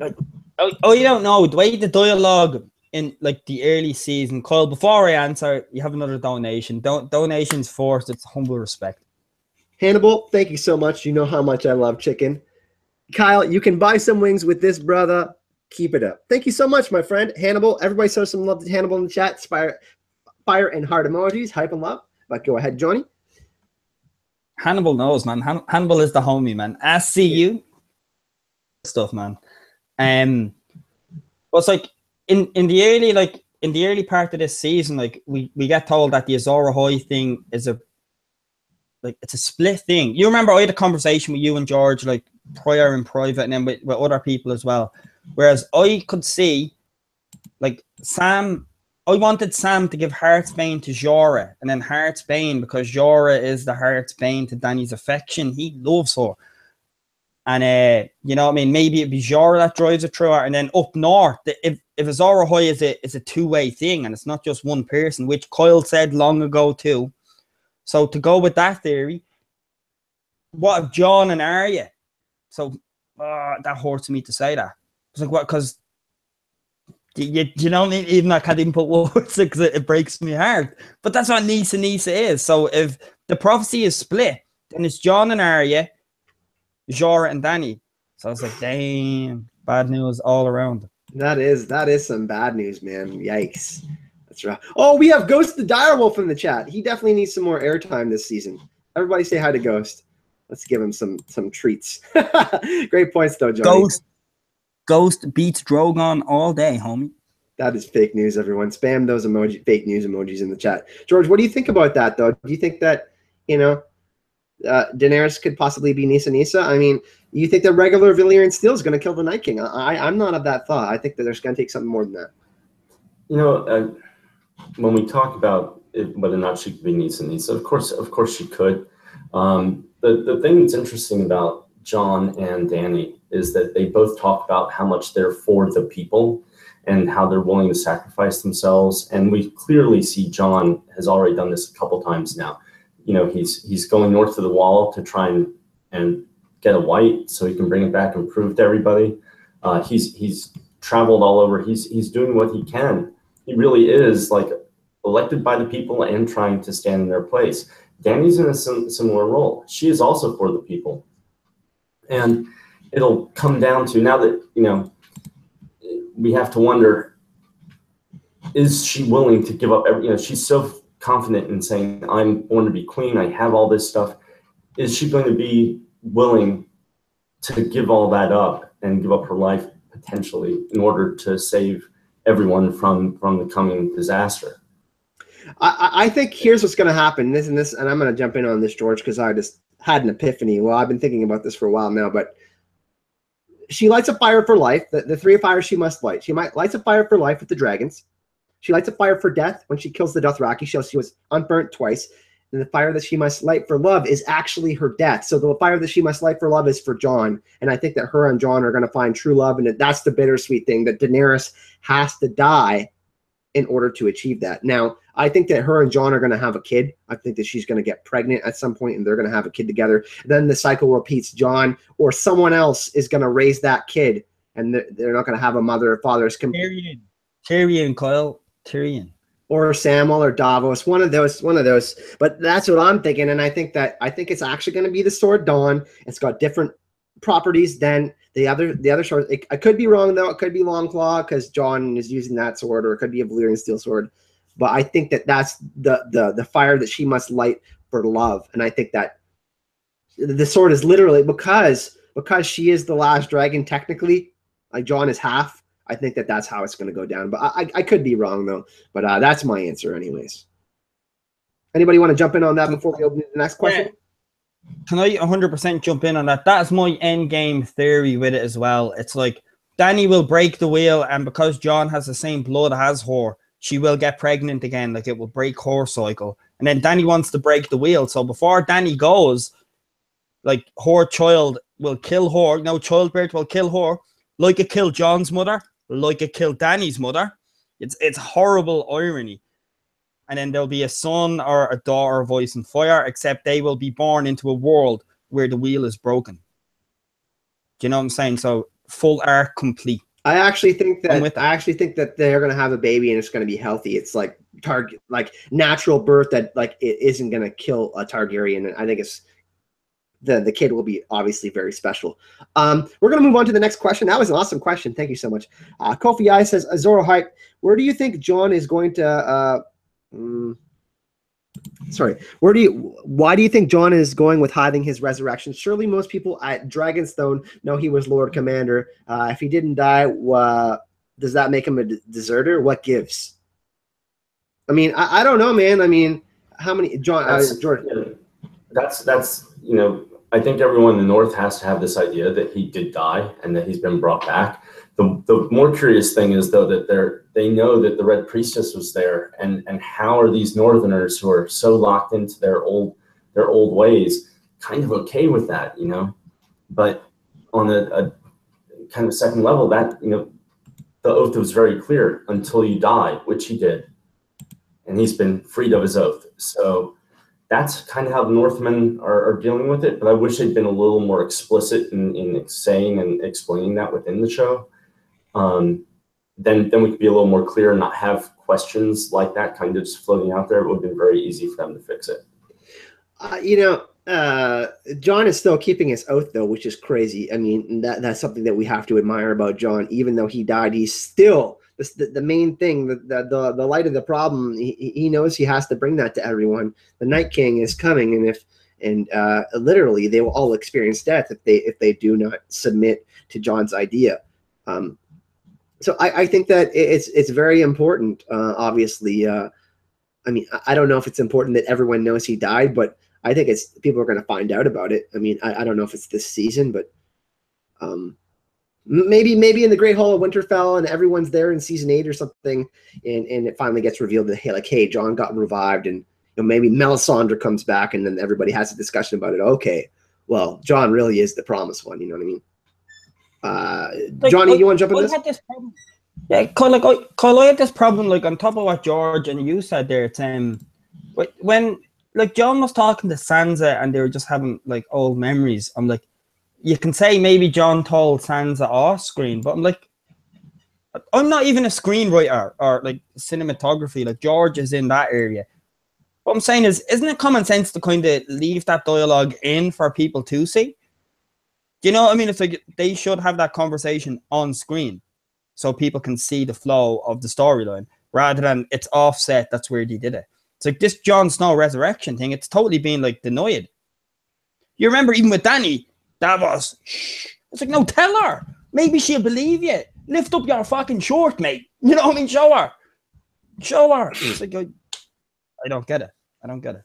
S2: don't know. The way the dialogue in like the early season, Kyle, before I answer, you have another donation. Donations forced. It's humble respect.
S1: Hannibal, thank you so much. You know how much I love chicken. Kyle, you can buy some wings with this, brother. Keep it up. Thank you so much, my friend. Hannibal, everybody show some love to Hannibal in the chat. Fire and heart emojis. Hype and love. But go ahead, Johnny.
S2: Hannibal knows, man. Hannibal is the homie, man. SCU stuff, man. But it's like in the early part of this season, like we get told that the Azor Ahai thing is it's a split thing. You remember I had a conversation with you and George like prior in private, and then with other people as well. Whereas I could see like Sam. I wanted Sam to give Heartsbane to Jorah, and then Heartsbane, because Jorah is the Heartsbane to Dany's affection. He loves her. And, you know what I mean? Maybe it'd be Jorah that drives it through her. And then up north, if Azor Ahai is a two-way thing, and it's not just one person, which Kyle said long ago too. So to go with that theory, what if Jon and Arya? So that hurts me to say that. It's like, what? Because you know, even I can't even put words because it breaks my heart. But that's what Nisa is. So if the prophecy is split, then it's Jon and Arya, Jorah and Dany. So it's like, damn, bad news all around.
S1: That is some bad news, man. Yikes. That's right. Oh, we have Ghost the Direwolf in the chat. He definitely needs some more airtime this season. Everybody say hi to Ghost. Let's give him some treats. Great points, though, Johnny.
S2: Ghost beats Drogon all day, homie.
S1: That is fake news, everyone. Spam those fake news emojis in the chat. George, what do you think about that, though? Do you think that, Daenerys could possibly be Nisa? I mean, you think that regular Valyrian steel is going to kill the Night King? I'm not of that thought. I think that there's going to take something more than that.
S3: When we talk about whether or not she could be Nisa, of course she could. The the thing that's interesting about Jon and Dany is that they both talk about how much they're for the people and how they're willing to sacrifice themselves. And we clearly see Jon has already done this a couple times now. You know, he's going north of the wall to try and get a white so he can bring it back and prove to everybody. He's traveled all over. He's doing what he can. He really is like elected by the people and trying to stand in their place. Dany's in a similar role. She is also for the people. And it'll come down to, now that, you know, we have to wonder, is she willing to give up you know, she's so confident in saying, I'm born to be queen, I have all this stuff. Is she going to be willing to give all that up and give up her life potentially in order to save everyone from the coming disaster?
S1: I think here's what's going to happen. And I'm going to jump in on this, George, because I just had an epiphany. Well, I've been thinking about this for a while now, but she lights a fire for life. The three fires she must light. She lights a fire for life with the dragons. She lights a fire for death when she kills the Dothraki. She was unburnt twice. And the fire that she must light for love is actually her death. So the fire that she must light for love is for Jon. And I think that her and Jon are going to find true love. And that's the bittersweet thing, that Daenerys has to die in order to achieve that. Now, I think that her and Jon are going to have a kid. I think that she's going to get pregnant at some point and they're going to have a kid together. Then the cycle repeats. Jon or someone else is going to raise that kid, and they're not going to have a mother or father.
S2: Tyrion, Kyle. Tyrion.
S1: Or Samuel or Davos, one of those. But that's what I'm thinking, and I think it's actually going to be the Sword Dawn. It's got different properties than the other sword. I could be wrong though. It could be Longclaw because Jon is using that sword, or it could be a Valyrian steel sword. But I think that that's the fire that she must light for love, and I think that the sword is literally because she is the last dragon technically. Like Jon is half. I think that that's how it's going to go down. But I could be wrong, though. But that's my answer anyways. Anybody want to jump in on that before we open the next question?
S2: Can I 100% jump in on that? That's my end game theory with it as well. It's like Dany will break the wheel, and because Jon has the same blood as her, she will get pregnant again. Like, it will break her cycle. And then Dany wants to break the wheel. So before Dany goes, like, her child will kill her. No, childbirth will kill her. Like it killed Jon's mother. Like it killed Dany's mother. It's horrible irony. And then there'll be a son or a daughter of ice and fire, except they will be born into a world where the wheel is broken. Do you know what I'm saying? So full arc complete.
S1: I actually think that they're going to have a baby and it's going to be healthy. It's like natural birth that like it isn't going to kill a Targaryen. And I think it's the kid will be obviously very special. We're going to move on to the next question. That was an awesome question. Thank you so much. Kofi I says, Azor Hype, where do you think Jon is going to why do you think Jon is going with hiding his resurrection? Surely most people at Dragonstone know he was Lord Commander. If he didn't die, does that make him a deserter? What gives? I mean, I don't know, man. I mean, how many George?
S3: That's you know, I think everyone in the North has to have this idea that he did die and that he's been brought back. The more curious thing is, though, that they know that the Red Priestess was there, and how are these Northerners who are so locked into their old ways kind of okay with that, you know? But on a kind of second level, that, you know, the oath was very clear: until you die, which he did, and he's been freed of his oath. So that's kind of how the Northmen are dealing with it. But I wish they'd been a little more explicit in saying and explaining that within the show. Then we could be a little more clear and not have questions like that kind of just floating out there. It would have been very easy for them to fix it.
S1: You know, Jon is still keeping his oath, though, which is crazy. I mean, that's something that we have to admire about Jon. Even though he died, he's still the main thing, the light of the problem. He knows he has to bring that to everyone. The Night King is coming, and literally they will all experience death if they do not submit to Jon's idea. So I think that it's very important. Obviously, I mean, I don't know if it's important that everyone knows he died, but I think people are going to find out about it. I mean, I don't know if it's this season, but maybe in the Great Hall of Winterfell and everyone's there in season 8 or something, and it finally gets revealed that hey, Jon got revived, and you know, maybe Melisandre comes back, and then everybody has a discussion about it. Okay, well, Jon really is the promised one. You know what I mean?
S2: Like,
S1: Johnny, you want to jump in this?
S2: Had this problem. Yeah, Kyle, I had this problem. Like on top of what George and you said there, it's when like Jon was talking to Sansa and they were just having like old memories. I'm like, you can say maybe Jon told Sansa off screen, but I'm like, I'm not even a screenwriter or like cinematography. Like George is in that area. What I'm saying is, isn't it common sense to kind of leave that dialogue in for people to see? Do you know what I mean? It's like they should have that conversation on screen so people can see the flow of the storyline rather than it's offset. That's where they did it. It's like this Jon Snow resurrection thing. It's totally been like denied. You remember even with Dany, Davos. Shh. It's like, no, tell her. Maybe she'll believe you. Lift up your fucking short, mate. You know what I mean? Show her. Show her. It's like, I don't get it. I don't get it.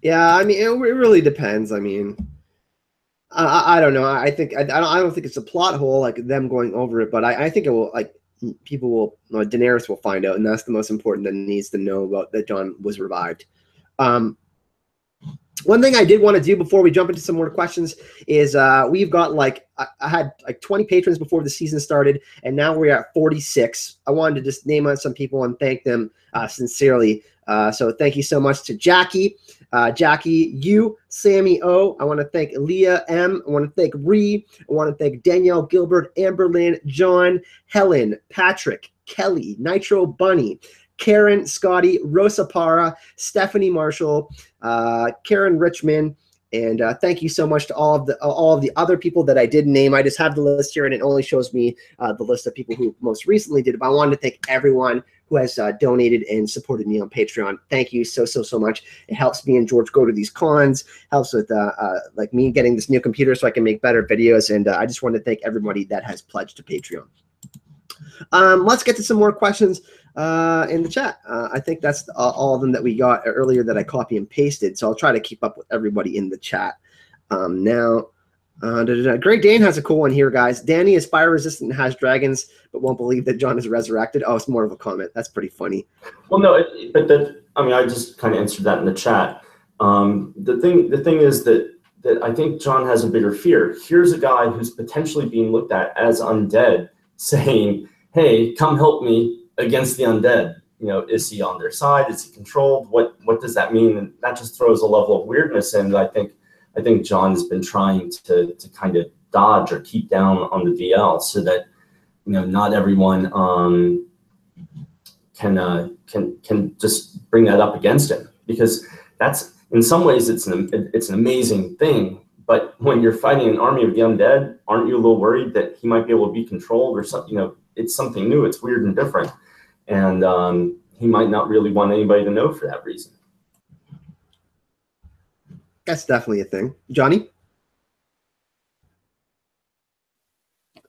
S1: Yeah, I mean, it really depends. I mean, I don't know. I think I don't think it's a plot hole like them going over it, but I think it will, like, people will, Daenerys will find out, and that's the most important that needs to know about that Jon was revived. One thing I did want to do before we jump into some more questions is we've got like, I had like 20 patrons before the season started, and now we're at 46. I wanted to just name on some people and thank them sincerely. So thank you so much to Jackie, you, Sammy O. I want to thank Leah M. I want to thank Ree. I want to thank Danielle Gilbert, Amberlyn, John, Helen, Patrick, Kelly, Nitro Bunny, Karen, Scotty, Rosa Para, Stephanie Marshall, Karen Richmond, and thank you so much to all of the other people that I did name. I just have the list here, and it only shows me the list of people who most recently did it. But I wanted to thank everyone who has donated and supported me on Patreon. Thank you so much. It helps me and George go to these cons, helps with like me getting this new computer so I can make better videos, and I just want to thank everybody that has pledged to Patreon. Let's get to some more questions in the chat. I think that's all of them that we got earlier that I copy and pasted, so I'll try to keep up with everybody in the chat. Now, Great Dane has a cool one here, guys. Dany is fire resistant and has dragons, but won't believe that Jon is resurrected. Oh, it's more of a comment. That's pretty funny.
S3: Well, no, I mean, I just kind of answered that in the chat. The thing is that I think Jon has a bigger fear. Here's a guy who's potentially being looked at as undead, saying, "Hey, come help me against the undead." You know, is he on their side? Is he controlled? What does that mean? And that just throws a level of weirdness in that I think Jon has been trying to kind of dodge or keep down on the VL so that, you know, not everyone can just bring that up against him, because that's, in some ways it's an amazing thing. But when you're fighting an army of the undead, aren't you a little worried that he might be able to be controlled or something? You know, it's something new, it's weird and different, and he might not really want anybody to know for that reason.
S1: That's definitely a thing. Johnny?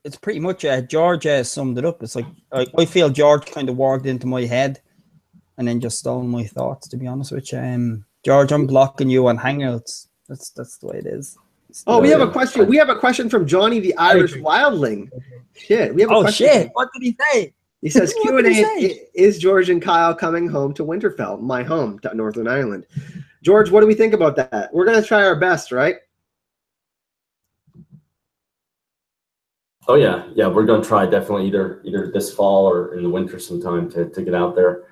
S2: It's pretty much George summed it up. It's like I feel George kind of walked into my head and then just stole my thoughts, to be honest with you. George, I'm blocking you on Hangouts. That's the way it is.
S1: Oh, we have a question. We have a question from Johnny the Irish Wildling. Shit, we have a question.
S2: Shit, what did he say?
S1: He says, Q&A, is George and Kyle coming home to Winterfell, my home, to Northern Ireland? George, what do we think about that? We're going to try our best, right?
S3: Oh, yeah. Yeah, we're going to try definitely either this fall or in the winter sometime to get out there.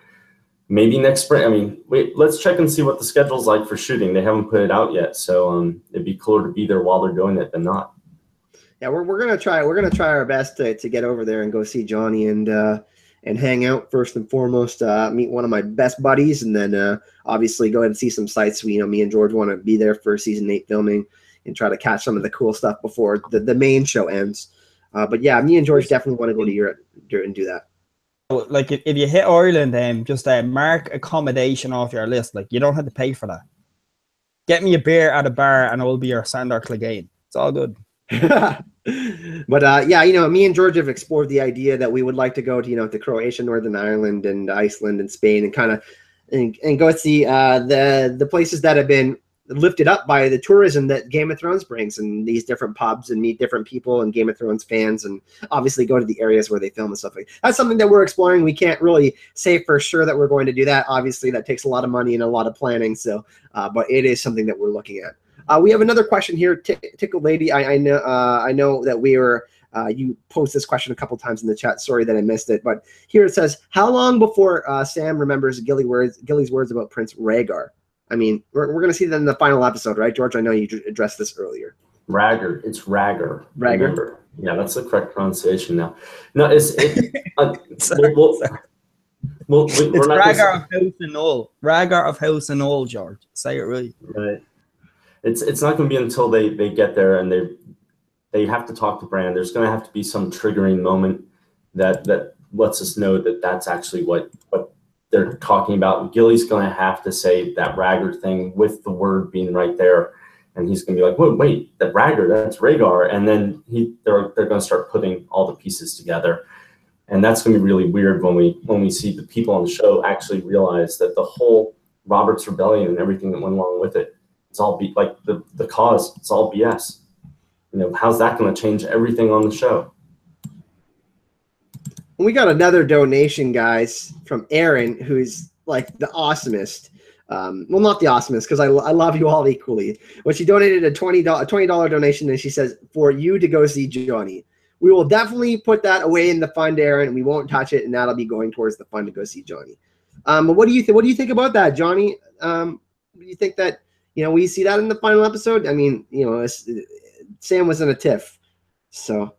S3: Maybe next spring. I mean, let's check and see what the schedule's like for shooting. They haven't put it out yet, so it'd be cooler to be there while they're doing it than not.
S1: Yeah, we're gonna try. We're gonna try our best to get over there and go see Johnny and hang out first and foremost. Meet one of my best buddies, and then obviously go ahead and see some sites. You know, me and George want to be there for season 8 filming and try to catch some of the cool stuff before the main show ends. But yeah, me and George definitely want to go to Europe and do that.
S2: Like if you hit Ireland, just mark accommodation off your list. Like you don't have to pay for that. Get me a beer at a bar, and I will be your Sandor Clegane. It's all good.
S1: But yeah, you know, me and George have explored the idea that we would like to go to, you know, to Croatia, Northern Ireland, and Iceland and Spain, and kind of and go see the places that have been lifted up by the tourism that Game of Thrones brings, and these different pubs and meet different people and Game of Thrones fans, and obviously go to the areas where they film and stuff like that. That's something that we're exploring. We can't really say for sure that we're going to do that. Obviously, that takes a lot of money and a lot of planning. So, but it is something that we're looking at. We have another question here, Tickle Lady. I know that we were. You posed this question a couple times in the chat. Sorry that I missed it, but here it says, "How long before Sam remembers Gilly's words about Prince Rhaegar?" I mean, we're going to see that in the final episode, right, George? I know you addressed this earlier.
S3: Rhaegar. It's Rhaegar.
S1: Rhaegar.
S3: Remember. Yeah, that's the correct pronunciation now. No, it's
S2: Rhaegar of House and Knoll. Rhaegar of House and Knoll, George. Say it right.
S3: Right. It's not going to be until they get there and they have to talk to Bran. There's going to have to be some triggering moment that lets us know that that's actually what they're talking about. Gilly's going to have to say that Rhaegar thing with the word being right there, and he's going to be like, wait, that Rhaegar, that's Rhaegar, and then they're going to start putting all the pieces together, and that's going to be really weird when we see the people on the show actually realize that the whole Robert's Rebellion and everything that went along with it, it's all like the cause, it's all BS. You know, how's that going to change everything on the show?
S1: We got another donation, guys, from Aaron, who's like the awesomest. Well, not the awesomest, because I love you all equally. But she donated a $20 donation, and she says, "For you to go see Jonnie." We will definitely put that away in the fund, Aaron. We won't touch it, and that'll be going towards the fund to go see Jonnie. But what do you think? What do you think about that, Jonnie? Do you think that we see that in the final episode? I mean, Sam was in a tiff, so.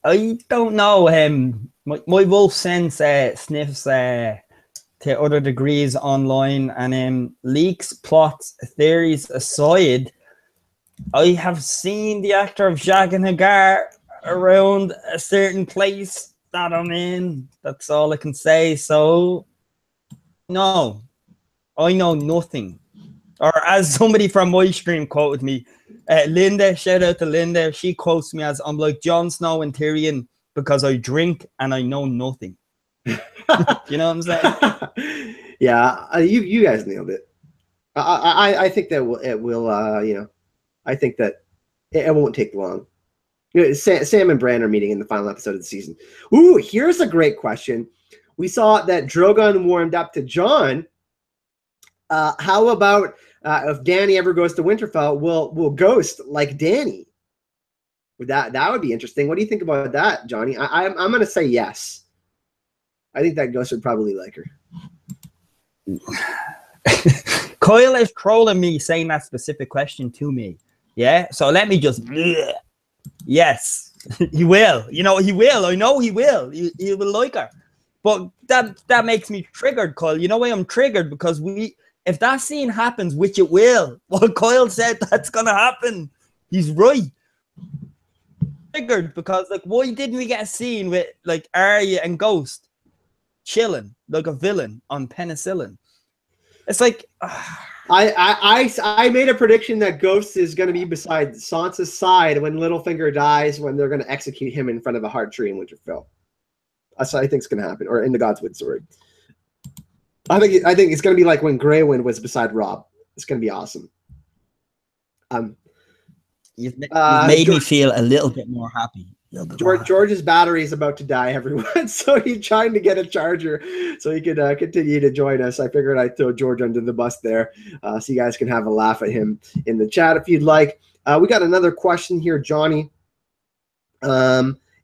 S2: I don't know. My wolf sense sniffs to other degrees online, and leaks, plots, theories aside, I have seen the actor of Jaqen H'ghar around a certain place that I'm in. That's all I can say. So, no, I know nothing. Or as somebody from my stream quoted me, Linda, shout out to Linda. She quotes me as, "I'm like Jon Snow and Tyrion because I drink and I know nothing." You know what I'm saying?
S1: Yeah, you guys nailed it. I think that it will. I think that it won't take long. Sam and Bran are meeting in the final episode of the season. Ooh, here's a great question. We saw that Drogon warmed up to Jon. How about if Dany ever goes to Winterfell, will Ghost like Dany? That would be interesting. What do you think about that, Jonnie? I'm going to say yes. I think that Ghost would probably like her.
S2: Kyle is trolling me, saying that specific question to me. Yeah, so let me just. Yes, he will. He will. I know he will. He will like her. But that makes me triggered, Kyle. You know why I'm triggered? Because if that scene happens, which it will, well, Kyle said that's gonna happen. He's right. Triggered because why didn't we get a scene with Arya and Ghost chilling like a villain on penicillin? It's like
S1: I made a prediction that Ghost is going to be beside Sansa's side when Littlefinger dies, when they're going to execute him in front of a hard tree in Winterfell. That's what I think is going to happen, or in the Godswood story. I think it's going to be like when Grey Wind was beside Robb. It's going to be awesome.
S2: You've made me feel a little bit more happy.
S1: George's battery is about to die, everyone. So he's trying to get a charger so he could continue to join us. I figured I'd throw George under the bus there, so you guys can have a laugh at him in the chat if you'd like. We got another question here, Jonnie.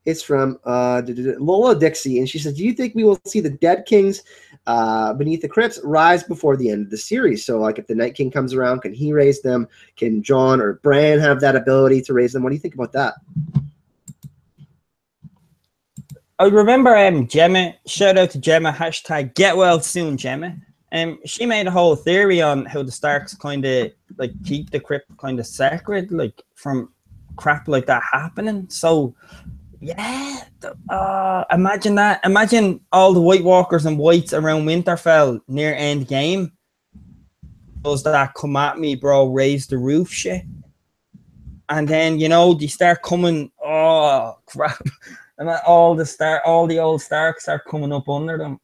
S1: It's from Lola Dixie, and she says, "Do you think we will see the dead kings beneath the crypts rise before the end of the series? So, if the Night King comes around, can he raise them? Can Jon or Bran have that ability to raise them? What do you think about that?"
S2: I remember Gemma, shout out to Gemma, hashtag get well soon, Gemma. She made a whole theory on how the Starks kind of keep the crypt kind of sacred, from crap like that happening. So yeah, imagine that. Imagine all the White Walkers and Whites around Winterfell near end game. Those that come at me, bro, raise the roof shit. And then, they start coming, oh crap. And all the old Starks are coming up under them.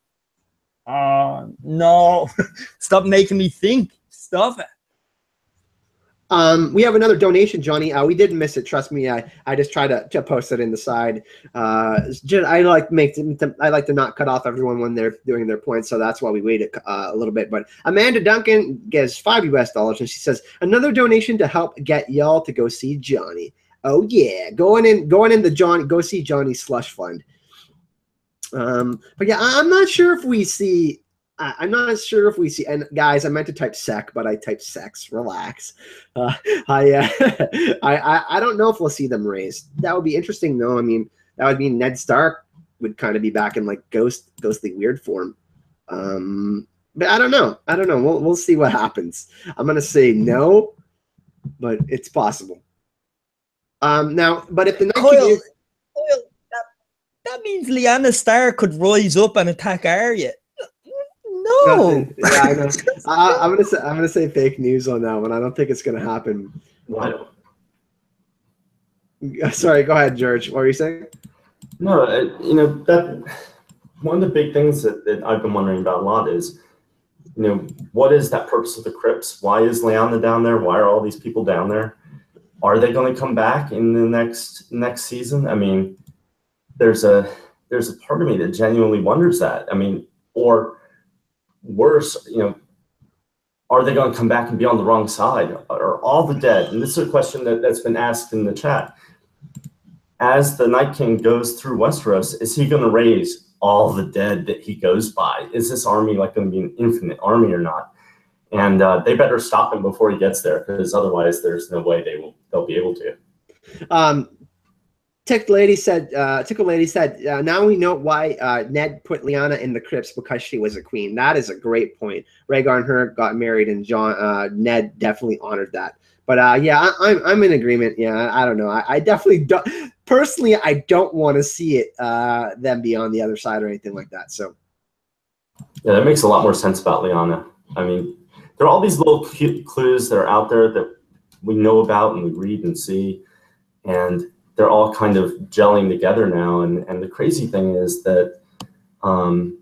S2: No. Stop making me think. Stop it.
S1: We have another donation, Johnny. We didn't miss it. Trust me. I just try to post it in the side. I like to not cut off everyone when they're doing their points, so that's why we waited a little bit. But Amanda Duncan gives $5 and she says another donation to help get y'all to go see Johnny. Oh yeah, going in the go see Johnny slush fund. But yeah, I'm not sure if we see. I'm not sure if we see, and guys, I meant to type sec, but I typed sex. Relax. I don't know if we'll see them raised. That would be interesting, though. I mean, that would mean Ned Stark would kind of be back in like ghostly weird form. But I don't know. We'll see what happens. I'm gonna say no, but it's possible. Now, but if the Night
S2: that means Lyanna Stark could rise up and attack Arya. No.
S1: Yeah, I know. I'm gonna say fake news on that one. I don't think it's gonna happen.
S3: What?
S1: Sorry, go ahead, George. What were you saying?
S3: No, that one of the big things that I've been wondering about a lot is, what is that purpose of the crypts? Why is Lyanna down there? Why are all these people down there? Are they going to come back in the next season? I mean, there's a part of me that genuinely wonders that. I mean, or worse, are they going to come back and be on the wrong side? Are all the dead? And this is a question that's been asked in the chat. As the Night King goes through Westeros, is he going to raise all the dead that he goes by? Is this army going to be an infinite army or not? And they better stop him before he gets there, because otherwise there's no way they'll be able to.
S1: Tickle Lady said, now we know why Ned put Lyanna in the crypts, because she was a queen. That is a great point. Rhaegar and her got married, and Ned definitely honored that. But yeah, I'm in agreement. Yeah, I don't know. I definitely don't. Personally, I don't want to see it them be on the other side or anything like that. So
S3: yeah, that makes a lot more sense about Lyanna. I mean, there are all these little clues that are out there that we know about and we read and see, and they're all kind of gelling together now. And the crazy thing is that I think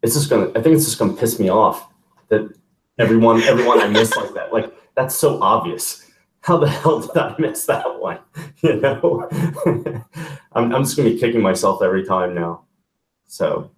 S3: it's just gonna piss me off that everyone I miss like that. Like, that's so obvious. How the hell did I miss that one? I'm just gonna be kicking myself every time now. So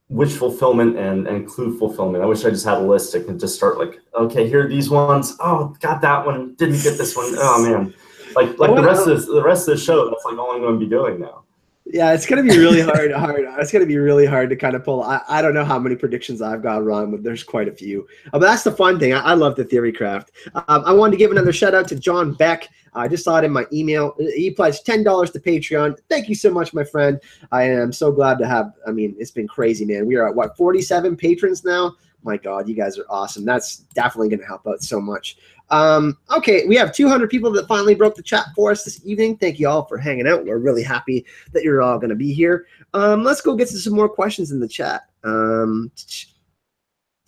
S3: wish fulfillment and clue fulfillment. I wish I just had a list. I could just start like, okay, here are these ones. Oh, got that one. Didn't get this one. Oh man. Like the rest of the show, that's like all I'm going to be doing now.
S1: Yeah, it's going to be really hard. It's going to be really hard to kind of pull. I don't know how many predictions I've got wrong, but there's quite a few. But that's the fun thing. I love the theory craft. I wanted to give another shout out to John Beck. I just saw it in my email. He pledged $10 to Patreon. Thank you so much, my friend. I am so glad to have. I mean, it's been crazy, man. We are at 47 patrons now. My God, you guys are awesome. That's definitely going to help out so much. Okay, we have 200 people that finally broke the chat for us this evening. Thank you all for hanging out. We're really happy that you're all going to be here. Let's go get to some more questions in the chat. I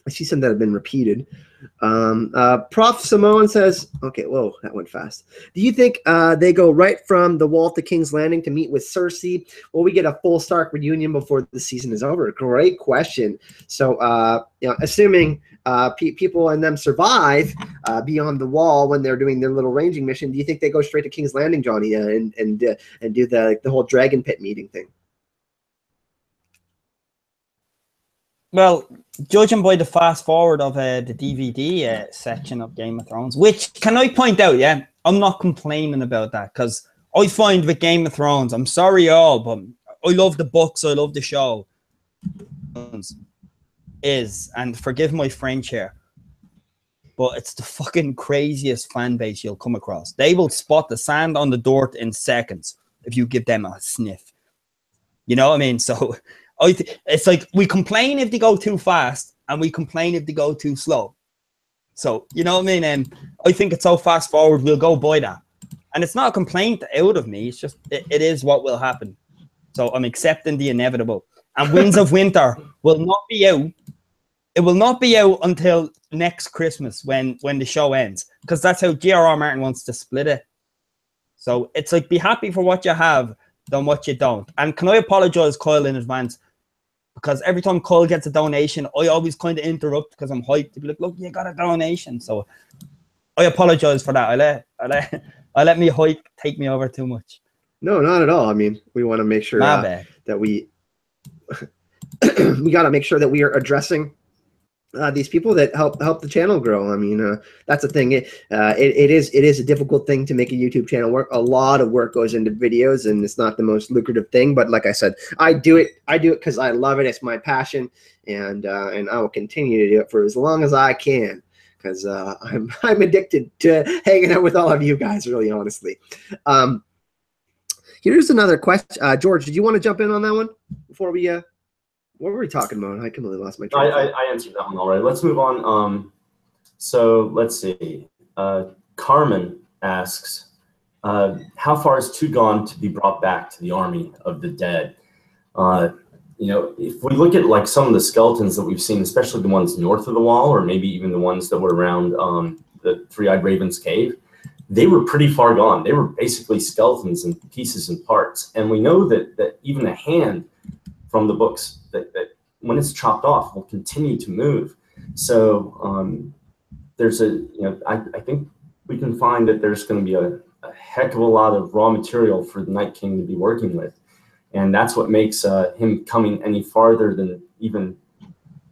S1: see some that have been repeated. Prof. Simone says, okay, whoa, that went fast. Do you think they go right from the wall to King's Landing to meet with Cersei? Will we get a full Stark reunion before the season is over? Great question. So, assuming people and them survive beyond the wall when they're doing their little ranging mission, do you think they go straight to King's Landing, Johnny, and do the whole dragon pit meeting thing?
S2: Well, judging by the fast forward of the DVD section of Game of Thrones, which, can I point out, yeah, I'm not complaining about that, because I find with Game of Thrones, I'm sorry all, but I love the books, I love the show, and forgive my French here, but it's the fucking craziest fan base you'll come across. They will spot the sand on the dirt in seconds if you give them a sniff. You know what I mean? So it's like we complain if they go too fast and we complain if they go too slow. So, you know what I mean? And I think it's so fast forward, we'll go by that. And it's not a complaint out of me. It's just, it is what will happen. So I'm accepting the inevitable. And Winds of Winter will not be out. It will not be out until next Christmas when the show ends, because that's how J.R.R. Martin wants to split it. So it's like, be happy for what you have than what you don't. And can I apologize, Kyle, in advance? because every time Cole gets a donation, I always kind of interrupt because I'm hyped to be like, look, you got a donation. So I apologize for that. I let me hype take me over too much.
S1: No, not at all. I mean, we want to make sure that we got to make sure that we are addressing these people that help the channel grow. I mean, that's the thing. It is a difficult thing to make a YouTube channel work. A lot of work goes into videos, and it's not the most lucrative thing. But like I said, I do it because I love it. It's my passion, and I will continue to do it for as long as I can, because I'm addicted to hanging out with all of you guys. Really, honestly. Here's another question. George, did you want to jump in on that one before we? What were we talking about? I completely lost my train.
S3: I answered that one already. Let's move on. So let's see. Carmen asks, how far is Two gone to be brought back to the army of the dead? You know, if we look at like some of the skeletons that we've seen, especially the ones north of the wall, or maybe even the ones that were around the Three-Eyed Raven's cave, they were pretty far gone. They were basically skeletons and pieces and parts. And we know that even a hand from the books that when it's chopped off will continue to move. So there's I think we can find that there's going to be a heck of a lot of raw material for the Night King to be working with. And that's what makes him coming any farther than even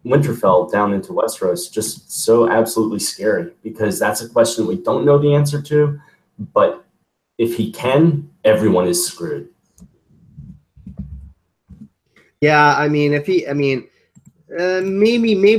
S3: Winterfell down into Westeros just so absolutely scary, because that's a question we don't know the answer to. But if he can, everyone is screwed.
S1: Yeah, I mean, maybe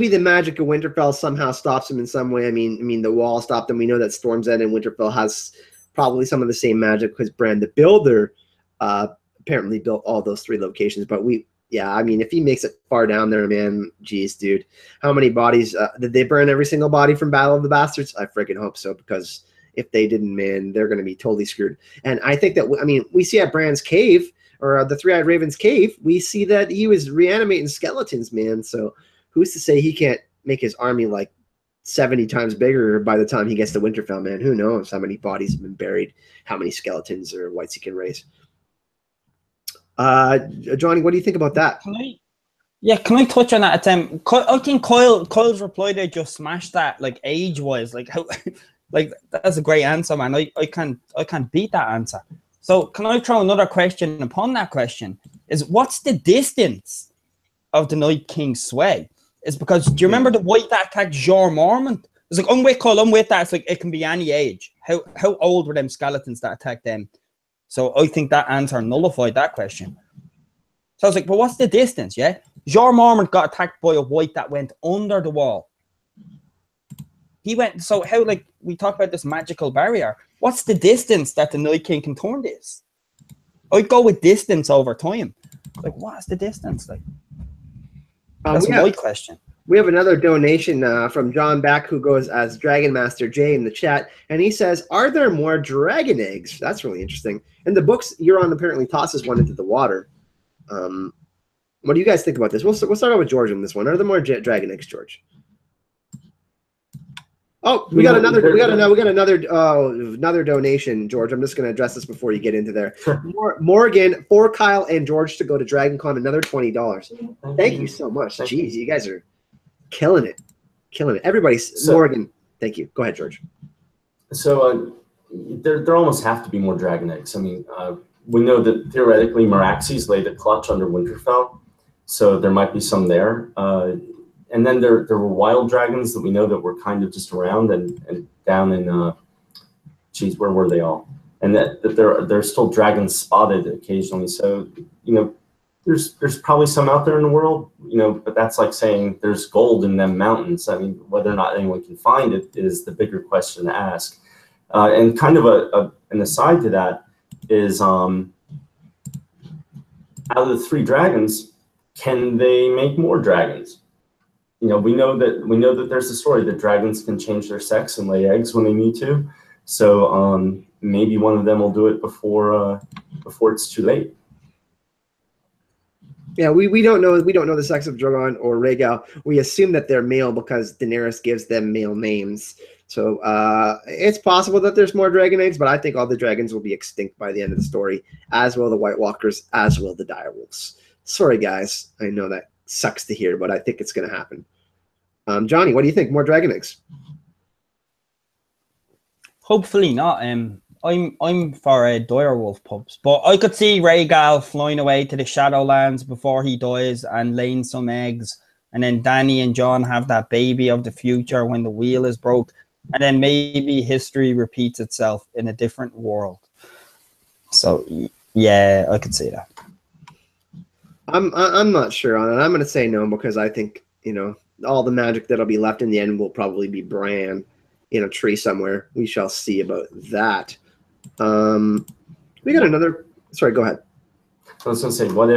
S1: the magic of Winterfell somehow stops him in some way. I mean, the wall stopped him. We know that Storm's End and Winterfell has probably some of the same magic because Bran the Builder apparently built all those 3 locations. But I mean, if he makes it far down there, man, geez, dude, how many bodies did they burn? Every single body from Battle of the Bastards? I freaking hope so, because if they didn't, man, they're going to be totally screwed. And I think that we see at Bran's cave, or the Three-Eyed Raven's cave, we see that he was reanimating skeletons, man. So who's to say he can't make his army like 70 times bigger by the time he gets to Winterfell, man? Who knows how many bodies have been buried, how many skeletons or whites he can raise. Johnny, what do you think about that?
S2: Can I touch on that attempt? I think Kyle's reply there just smashed that, like, age-wise. Like, how, like, that's a great answer, man. I can't beat that answer. So can I throw another question upon that question? Is what's the distance of the Night King's sway? It's because, do you remember the white that attacked Jean Mormont? It's like, I'm with Cole, I'm with that. It's like, it can be any age. How old were them skeletons that attacked them? So I think that answer nullified that question. So I was like, but what's the distance, yeah? Jean Mormont got attacked by a white that went under the wall. He went, so how, like, we talk about this magical barrier. What's the distance that the Night King can turn this? I'd go with distance over time. Like, what's the distance? Like, that's my question.
S1: We have another donation from John Back, who goes as Dragon Master J in the chat, and he says, "Are there more dragon eggs?" That's really interesting. In the books, Euron apparently tosses one into the water. What do you guys think about this? We'll start out with George on this one. Are there more dragon eggs, George? Oh, we got another donation, George. I'm just going to address this before you get into there. Morgan, for Kyle and George to go to DragonCon, another $20. Thank you so much. Jeez, you guys are killing it. Everybody, Morgan, thank you. Go ahead, George.
S3: So there almost have to be more dragon eggs. I mean, we know that theoretically Meraxes laid a clutch under Winterfell, so there might be some there. And then there were wild dragons that we know that were kind of just around and down in, where were they all? And that there's still dragons spotted occasionally. So, you know, there's probably some out there in the world, you know, but that's like saying there's gold in them mountains. I mean, whether or not anyone can find it is the bigger question to ask. And kind of an aside to that is, out of the 3 dragons, can they make more dragons? You know, we know that there's a story that dragons can change their sex and lay eggs when they need to. So maybe one of them will do it before it's too late.
S1: Yeah, we don't know the sex of Drogon or Rhaegal. We assume that they're male because Daenerys gives them male names. So it's possible that there's more dragon eggs, but I think all the dragons will be extinct by the end of the story, as will the White Walkers, as will the direwolves. Sorry, guys. I know that sucks to hear, but I think it's going to happen. Johnny, what do you think? More dragon eggs?
S2: Hopefully not. I'm for a direwolf pups, but I could see Rhaegal flying away to the Shadowlands before he dies and laying some eggs, and then Dany and Jon have that baby of the future when the wheel is broke, and then maybe history repeats itself in a different world. So yeah, I could see that.
S1: I'm not sure on it. I'm going to say no because I think, you know, all the magic that'll be left in the end will probably be Bran in a tree somewhere. We shall see about that. We got another. Sorry, go ahead.
S3: I was going to say, what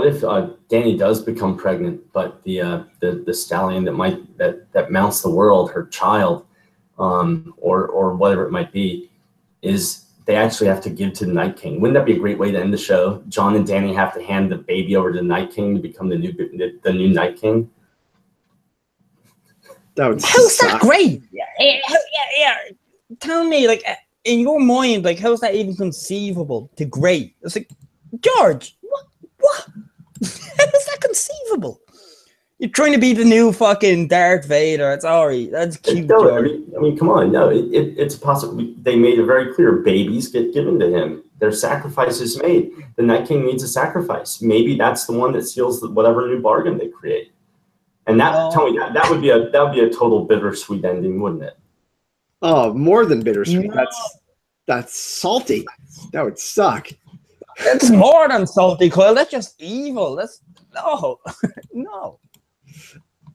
S3: if Dany does become pregnant, but the stallion that mounts the world, her child, or whatever it might be, is they actually have to give to the Night King. Wouldn't that be a great way to end the show? Jon and Dany have to hand the baby over to the Night King to become the new Night King.
S2: How's that great? Yeah. Tell me, like, in your mind, like, how's that even conceivable to great? It's like, George, what? How is that conceivable? You're trying to be the new fucking Darth Vader. It's alright. That's cute, George.
S3: I mean, come on. No, it's possible. They made it very clear. Babies get given to him. There's sacrifices made. The Night King needs a sacrifice. Maybe that's the one that seals whatever new bargain they create. And tell me, that would be a total bittersweet ending, wouldn't it?
S1: Oh, more than bittersweet. No. That's salty. That would suck.
S2: It's more than salty, Kyle. That's just evil. No.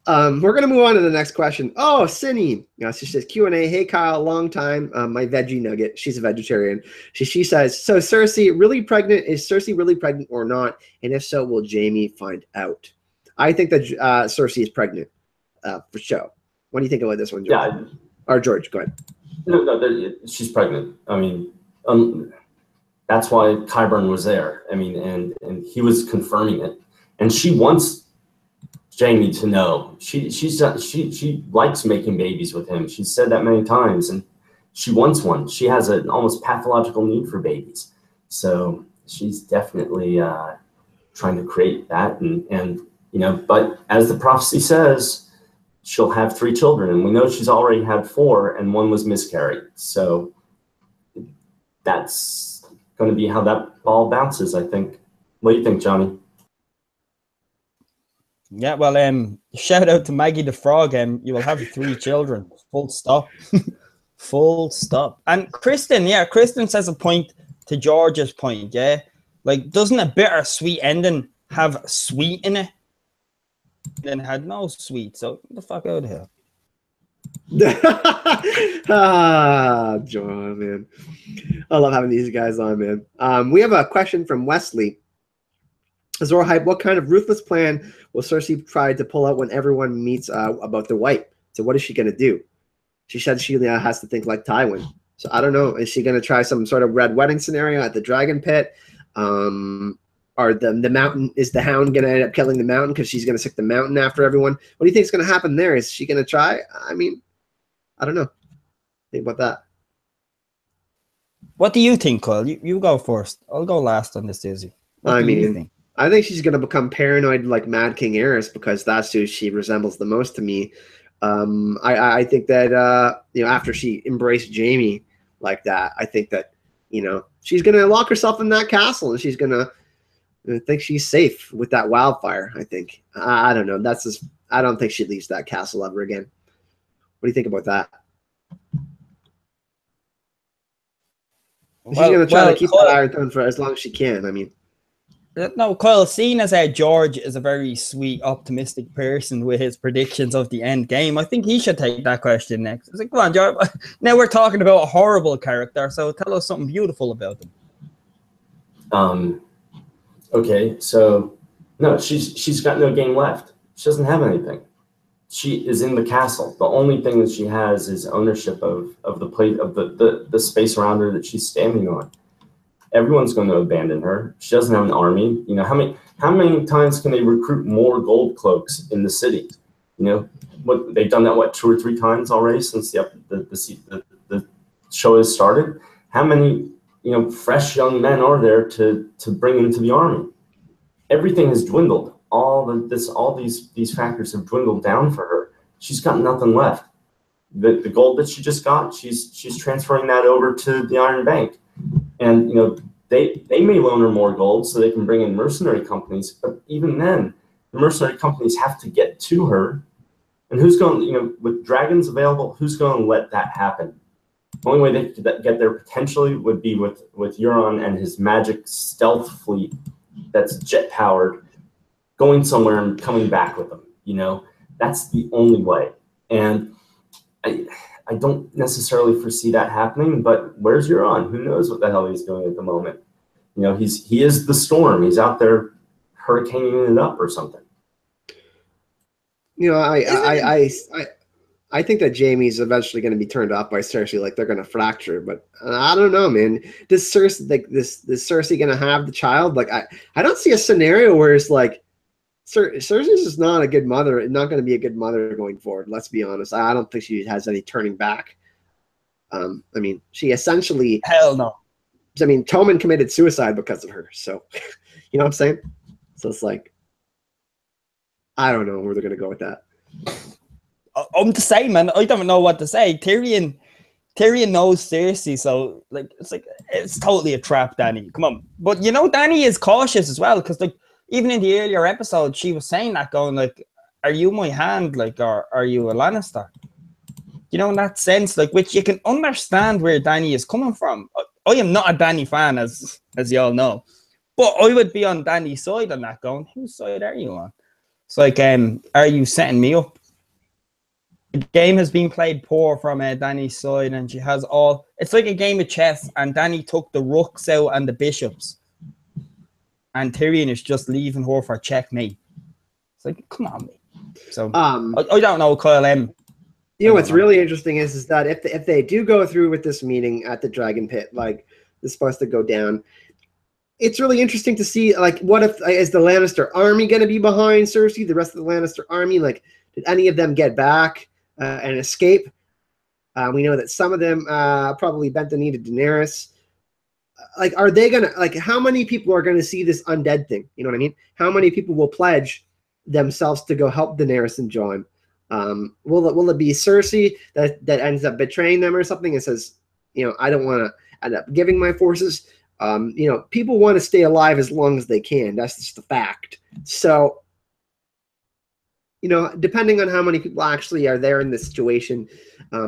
S1: We're gonna move on to the next question. Oh, Cindy. She says Q&A. Hey Kyle, long time. My veggie nugget. She's a vegetarian. She says, so Cersei really pregnant? Is Cersei really pregnant or not? And if so, will Jaime find out? I think that Cersei is pregnant for show. What do you think about this one, George?
S3: Yeah.
S1: Or George, go ahead.
S3: No, she's pregnant. I mean, that's why Qyburn was there. I mean, and he was confirming it. And she wants Jaime to know. She likes making babies with him. She's said that many times, and she wants one. She has an almost pathological need for babies. So she's definitely trying to create that, and you know. But as the prophecy says, she'll have 3 children, and we know she's already had 4, and 1 was miscarried. So that's going to be how that ball bounces, I think. What do you think, Johnny?
S2: Yeah, well, shout out to Maggie the Frog. You will have 3 children. Full stop. Full stop. And Kristen says a point to George's point, yeah? Like, doesn't a bittersweet ending have sweet in it? Then had no sweet, so get the fuck out of here.
S1: John, man. I love having these guys on, man. We have a question from Wesley. Azor hype, what kind of ruthless plan will Cersei try to pull out when everyone meets about the wipe? So what is she going to do? She said she has to think like Tywin. So I don't know. Is she going to try some sort of red wedding scenario at the dragon pit? Or the mountain, is the hound going to end up killing the mountain because she's going to sick the mountain after everyone? What do you think is going to happen there? Is she going to try? I mean, I don't know. Think about that.
S2: What do you think, Kyle? You go first. I'll go last on this, Izzy.
S1: I mean, I think she's going to become paranoid like Mad King Aerys because that's who she resembles the most to me. I think that, you know, after she embraced Jaime like that, I think that, you know, she's going to lock herself in that castle and she's going to think she's safe with that wildfire, I think. I don't know. That's just, I don't think she leaves that castle ever again. What do you think about that? She's going to try to keep that Iron Throne for as long as she can. I mean,
S2: no, Kyle, seeing as George is a very sweet, optimistic person with his predictions of the end game, I think he should take that question next. It's like, come on, George. Now we're talking about a horrible character, so tell us something beautiful about him.
S3: Okay, so no, she's got no game left. She doesn't have anything. She is in the castle. The only thing that she has is ownership of the place, of the space around her that she's standing on. Everyone's going to abandon her. She doesn't have an army. You know, how many times can they recruit more gold cloaks in the city? You know, what they've done that 2 or 3 times already since the show has started. How many, you know, fresh young men are there to bring into the army? Everything has dwindled. all these factors have dwindled down for her. She's got nothing left. The gold that she just got, she's transferring that over to the Iron Bank, and they may loan her more gold so they can bring in mercenary companies. But even then, the mercenary companies have to get to her, and who's going? With dragons available, who's going to let that happen? The only way they could get there potentially would be with Euron and his magic stealth fleet that's jet powered, going somewhere and coming back with them. That's the only way. And I don't necessarily foresee that happening, but where's Euron? Who knows what the hell he's doing at the moment? He is the storm. He's out there hurricaning it up or something.
S1: I think that Jaime's eventually going to be turned off by Cersei. Like, they're going to fracture, but I don't know, man. Does Cersei going to have the child? Like, I don't see a scenario where it's like Cersei's just not a good mother, not going to be a good mother going forward. Let's be honest. I don't think she has any turning back. I mean, she essentially,
S2: hell no.
S1: I mean, Tommen committed suicide because of her. So, you know what I'm saying? So it's like, I don't know where they're going to go with that.
S2: I'm the same, man. I don't know what to say. Tyrion knows Cersei, so it's totally a trap, Dany. Come on. But Dany is cautious as well, because even in the earlier episode, she was saying that, going like, "Are you my hand? Like, or are you a Lannister?" In that sense, which you can understand where Dany is coming from. I am not a Dany fan, as you all know, but I would be on Dany's side on that. Going, whose side are you on? It's like, are you setting me up? The game has been played poor from Dany's side, and she has all. It's like a game of chess, and Dany took the rooks out and the bishops, and Tyrion is just leaving her for checkmate. It's like, come on, mate. So I don't know, Kyle M.
S1: What's really interesting is that if they do go through with this meeting at the Dragon Pit, like it's supposed to go down, it's really interesting to see, like, what if is the Lannister army going to be behind Cersei? The rest of the Lannister army, like, did any of them get back and escape? We know that some of them probably bent the knee to Daenerys. Like, are they gonna, like, how many people are gonna see this undead thing? You know what I mean? How many people will pledge themselves to go help Daenerys and Jon? Will it be Cersei that ends up betraying them or something and says, I don't want to end up giving my forces? People want to stay alive as long as they can. That's just the fact. So, depending on how many people actually are there in this situation,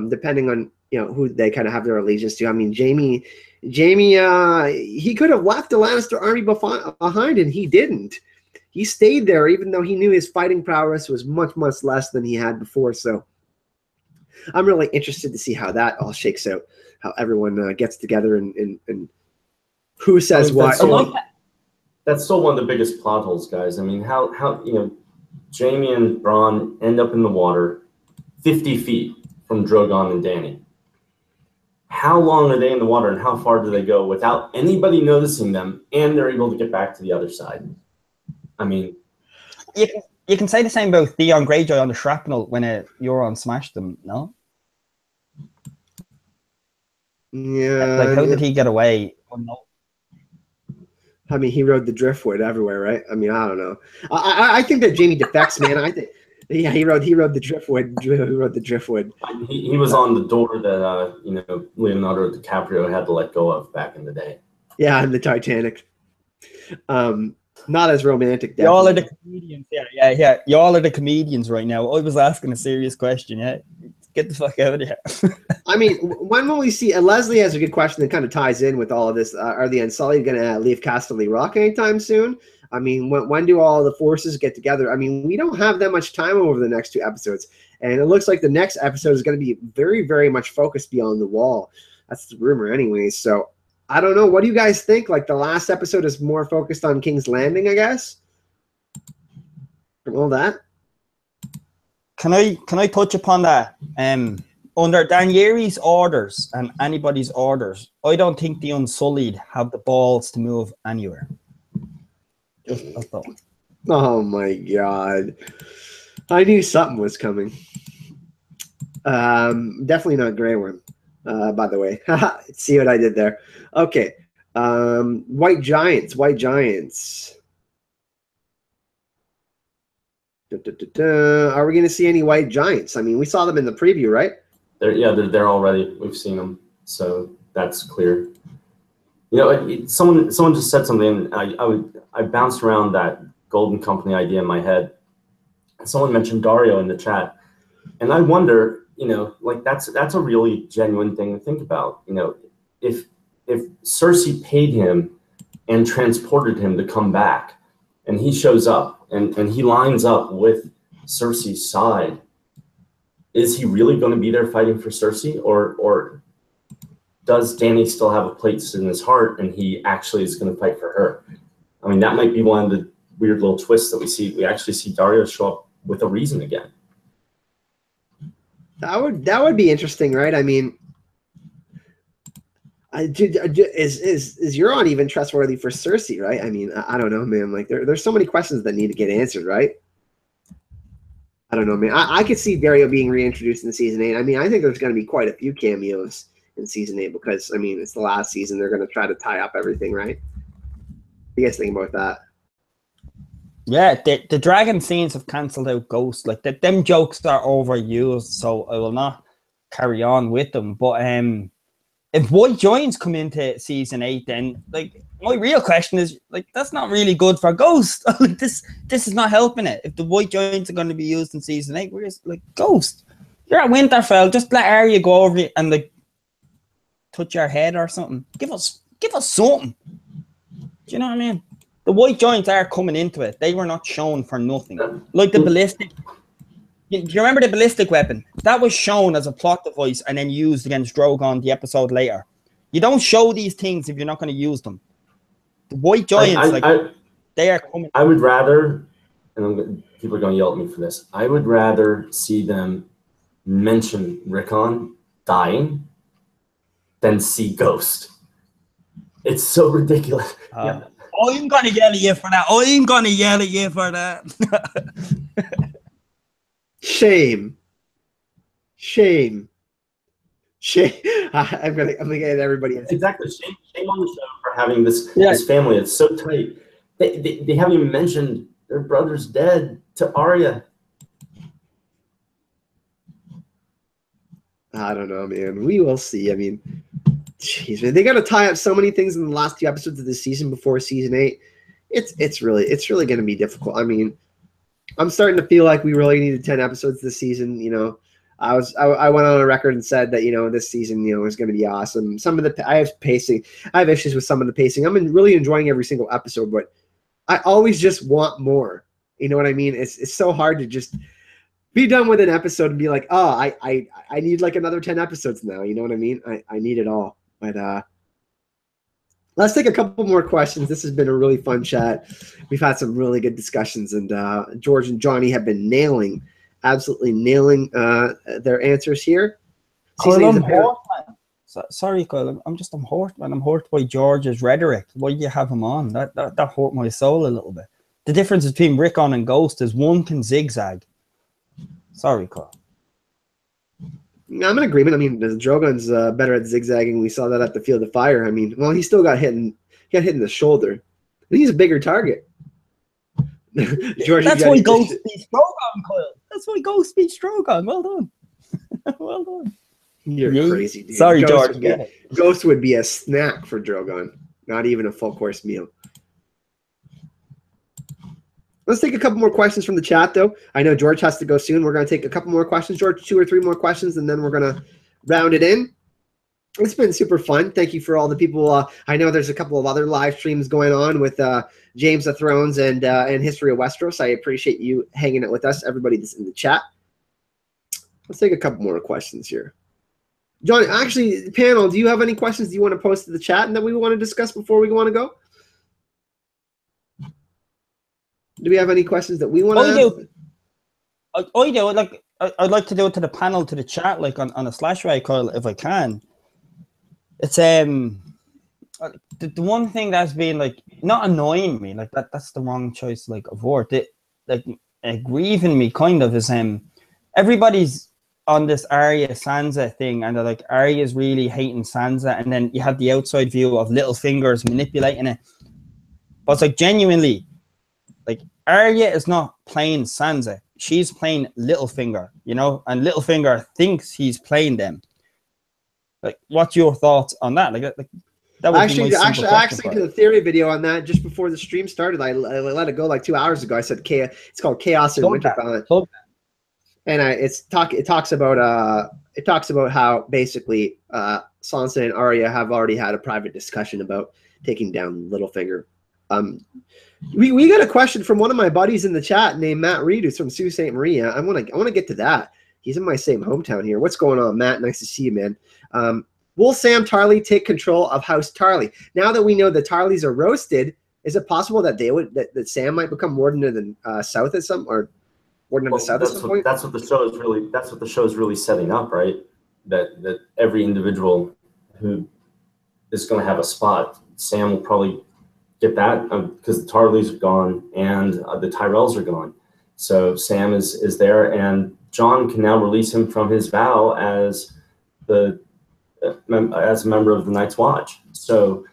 S1: depending on, who they kind of have their allegiance to. I mean, Jaime, he could have left the Lannister army behind, and he didn't. He stayed there, even though he knew his fighting prowess was much, much less than he had before. So I'm really interested to see how that all shakes out, how everyone gets together and who says what.
S3: That's still one of the biggest plot holes, guys. I mean, how Jaime and Bronn end up in the water 50 feet from Drogon and Dany. How long are they in the water, and how far do they go without anybody noticing them, and they're able to get back to the other side? I mean,
S2: you can say the same about Theon Greyjoy on the shrapnel when Euron smashed them, no?
S1: Yeah.
S2: Like, how did he get away? Oh, no.
S1: I mean, he rode the driftwood everywhere, right? I mean, I don't know. I think that Jaime defects, man. I think, yeah, he rode the driftwood. He rode the driftwood.
S3: He was on the door that Leonardo DiCaprio had to let go of back in the day.
S1: Yeah, in the Titanic. Not as romantic. Definitely.
S2: Y'all are the comedians. Yeah. Y'all are the comedians right now. I was asking a serious question. Yeah, get the fuck out of here.
S1: I mean, when will we see? Leslie has a good question that kind of ties in with all of this. Are the Unsullied going to leave Casterly Rock anytime soon? I mean, when do all the forces get together? I mean, we don't have that much time over the next 2 episodes, and it looks like the next episode is going to be very, very much focused beyond the wall. That's the rumor, anyways. So. I don't know. What do you guys think? Like, the last episode is more focused on King's Landing, I guess. And all that.
S2: Can I touch upon that? Under Daenerys' orders and anybody's orders, I don't think the Unsullied have the balls to move anywhere. Just a thought.
S1: Oh my god! I knew something was coming. Definitely not Grey Worm. By the way, see what I did there? Okay, White Giants. Are we going to see any white giants? I mean, we saw them in the preview, right?
S3: They're there already. We've seen them, so that's clear. You know, someone just said something. I bounced around that Golden Company idea in my head. Someone mentioned Dario in the chat, and I wonder, you know, like that's a really genuine thing to think about. You know, if Cersei paid him and transported him to come back, and he shows up and he lines up with Cersei's side, is he really going to be there fighting for Cersei, or does Dany still have a place in his heart and he actually is going to fight for her? I mean, that might be one of the weird little twists that we see. We actually see Dario show up with a reason again.
S1: That would be interesting, right? I mean, is Euron even trustworthy for Cersei, right? I mean, I don't know, man. Like, there's so many questions that need to get answered, right? I don't know, man. I could see Dario being reintroduced in season 8. I mean, I think there's going to be quite a few cameos in season 8 because, I mean, it's the last season. They're going to try to tie up everything, right? What do you guys think about that?
S2: Yeah, the dragon scenes have cancelled out Ghost. Like, them jokes are overused, so I will not carry on with them. But if white giants come into season 8, then, like, my real question is, like, that's not really good for Ghost. Like, this is not helping it. If the white giants are going to be used in season 8, where's, like, Ghost? You're at Winterfell. Just let Arya go over it and, like, touch your head or something. Give us something. Do you know what I mean? The white giants are coming into it. They were not shown for nothing. Like the ballistic. Do you remember the ballistic weapon? That was shown as a plot device and then used against Drogon the episode later. You don't show these things if you're not going to use them. The white giants, they are coming.
S3: I would rather, and people are going to yell at me for this, I would rather see them mention Rickon dying than see Ghost. It's so ridiculous.
S2: Yeah. I'm going to yell at you for that. I'm going to yell at you for that.
S1: Shame. I'm gonna get everybody.
S3: Exactly. Shame on the show for having this family. It's so tight. They haven't even mentioned their brother's dead to Arya.
S1: I don't know, man. We will see. I mean, jeez, man, they got to tie up so many things in the last 2 episodes of the season before season 8. It's really going to be difficult. I mean, I'm starting to feel like we really needed 10 episodes this season. You know, I went on a record and said that, you know, this season, you know, is going to be awesome. I have issues with some of the pacing. I'm really enjoying every single episode, but I always just want more. You know what I mean? It's so hard to just be done with an episode and be like, oh, I need like another 10 episodes now. You know what I mean? I need it all. But let's take a couple more questions. This has been a really fun chat. We've had some really good discussions, and George and Johnny have been absolutely nailing their answers here.
S2: Sorry, Kyle. I'm hurt, man. I'm hurt by George's rhetoric. Why do you have him on? That hurt my soul a little bit. The difference between Rickon and Ghost is one can zigzag. Sorry, Kyle.
S1: I'm in agreement. I mean, Drogon's better at zigzagging. We saw that at the Field of Fire. I mean, well, he still got hit in the shoulder. He's a bigger target.
S2: George, that's why Ghost beats Drogon, Kyle. That's why Ghost beats Drogon. Well done. Well done.
S1: You're crazy, dude.
S2: Sorry, George.
S1: Ghost would be a snack for Drogon, not even a full course meal. Let's take a couple more questions from the chat, though. I know George has to go soon. We're going to take a couple more questions, George, 2 or 3 more questions, and then we're going to round it in. It's been super fun. Thank you for all the people. I know there's a couple of other live streams going on with James of Thrones and History of Westeros. I appreciate you hanging out with us, everybody that's in the chat. Let's take a couple more questions here. John, actually, panel, do you have any questions do you want to post to the chat and that we want to discuss before we want to go? Do we have any questions that we want to ask?
S2: I do. I'd like to do it to the panel, to the chat, like on a slash right, Kyle, if I can. It's the one thing that's been like not annoying me, like that's the wrong choice, like of word. It like grieving me kind of is everybody's on this Arya Sansa thing, and they're like Arya's really hating Sansa, and then you have the outside view of little fingers manipulating it. But it's like genuinely, like Arya is not playing Sansa. She's playing Littlefinger, you know, and Littlefinger thinks he's playing them. Like, what's your thoughts on that? Like that would be my simple question.
S1: I did a theory video on that just before the stream started. I let it go like 2 hours ago. I said it's called Chaos in Winterfell. And it talks about how basically Sansa and Arya have already had a private discussion about taking down Littlefinger. We got a question from one of my buddies in the chat named Matt Reed, who's from Sault Ste. Marie. I want to get to that. He's in my same hometown here. What's going on, Matt? Nice to see you, man. Will Sam Tarly take control of House Tarly? Now that we know the Tarleys are roasted, is it possible that that Sam might become warden of the south at some point? That's what the show is really setting up, right? That every individual who is going to have a spot, Sam will probably get that because the Tarleys are gone and the Tyrells are gone. So Sam is there, and Jon can now release him from his vow as a member of the Night's Watch. So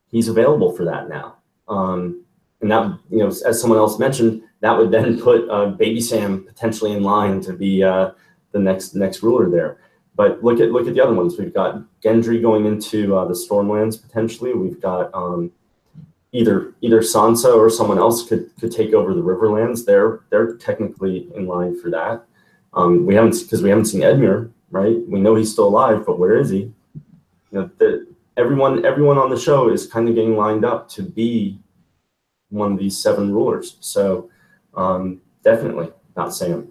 S1: he's available for that now. And that, you know, as someone else mentioned, that would then put baby Sam potentially in line to be the next ruler there. But look at the other ones. We've got Gendry going into the Stormlands potentially. We've got either Sansa or someone else could take over the Riverlands. They're technically in line for that. We haven't seen Edmure, right? We know he's still alive, but where is he? You know, everyone on the show is kind of getting lined up to be one of these 7 rulers. So definitely not Sam.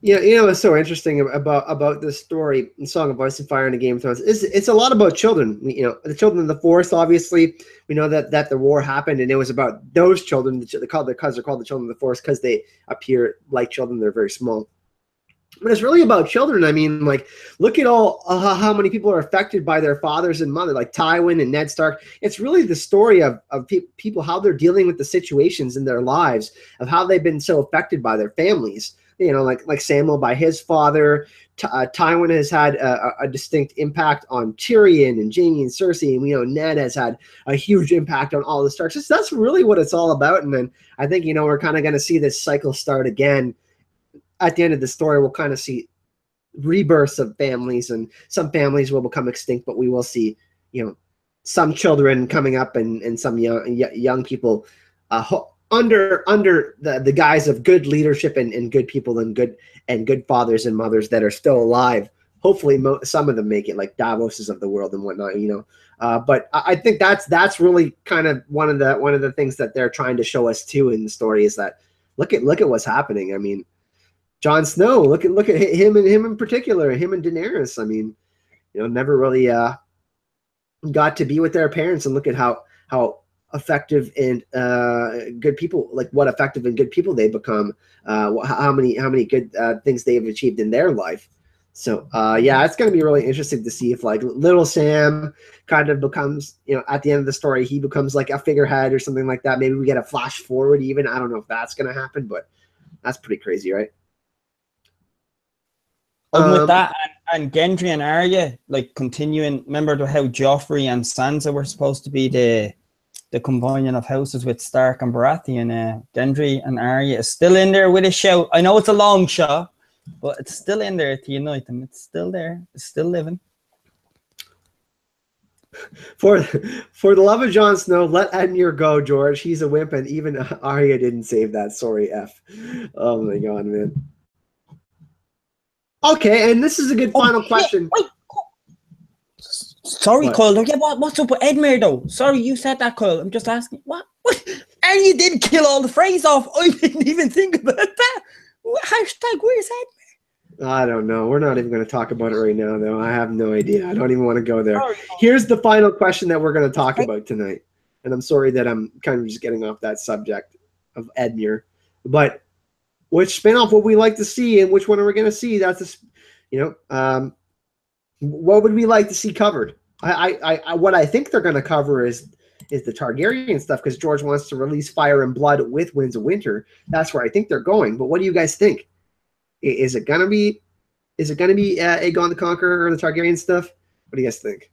S1: Yeah, you know what's so interesting about this story in Song of Ice and Fire and the Game of Thrones is it's a lot about children. You know, the children of the Forest. Obviously, we know that the war happened, and it was about those children. They're called the children of the Forest because they appear like children. They're very small. But it's really about children. I mean, like, look at all how many people are affected by their fathers and mother, like Tywin and Ned Stark. It's really the story of people, how they're dealing with the situations in their lives, of how they've been so affected by their families. You know, like Samuel by his father. Tywin has had a distinct impact on Tyrion and Jaime and Cersei. And we know Ned has had a huge impact on all the Starks. So that's really what it's all about. And then I think, you know, we're kind of going to see this cycle start again. At the end of the story, we'll kind of see rebirths of families, and some families will become extinct, but we will see, you know, some children coming up and some young people under the guise of good leadership and good people and good fathers and mothers that are still alive. Hopefully, some of them make it, like Davoses of the world and whatnot, you know. But I think that's really kind of one of the things that they're trying to show us too in the story, is that look at what's happening. I mean, Jon Snow, look at him in particular, him and Daenerys. I mean, you know, never really got to be with their parents, and look at how effective and good people, like what effective and good people they become, how many good things they have achieved in their life. So yeah, it's going to be really interesting to see if like little Sam kind of becomes, you know, at the end of the story, he becomes like a figurehead or something like that. Maybe we get a flash forward even. I don't know if that's going to happen, but that's pretty crazy, right?
S2: With that and Gendry and Arya, like continuing, remember how Joffrey and Sansa were supposed to be the combining of houses with Stark and Baratheon. Gendry and Arya is still in there with a show. I know it's a long shot, but it's still in there to unite them. It's still there. It's still living.
S1: For the love of Jon Snow, let Edmure go, George. He's a wimp, and even Arya didn't save that. Sorry, F. Oh my god, man. Okay, and this is a good final question.
S2: Wait. Sorry, Cole. Yeah, what's up with Edmure, though? Sorry, you said that, Cole. I'm just asking. What? Arya did kill all the Freys off. I didn't even think about that. Hashtag, where's Edmure?
S1: I don't know. We're not even going to talk about it right now, though. I have no idea. I don't even want to go there. Here's the final question that we're going to talk about tonight. And I'm sorry that I'm kind of just getting off that subject of Edmure. But which spinoff would we like to see, and which one are we going to see? That's, what would we like to see covered? What I think they're going to cover is the Targaryen stuff, because George wants to release Fire and Blood with Winds of Winter. That's where I think they're going. But what do you guys think? Is it going to be Aegon the Conqueror or the Targaryen stuff? What do you guys think?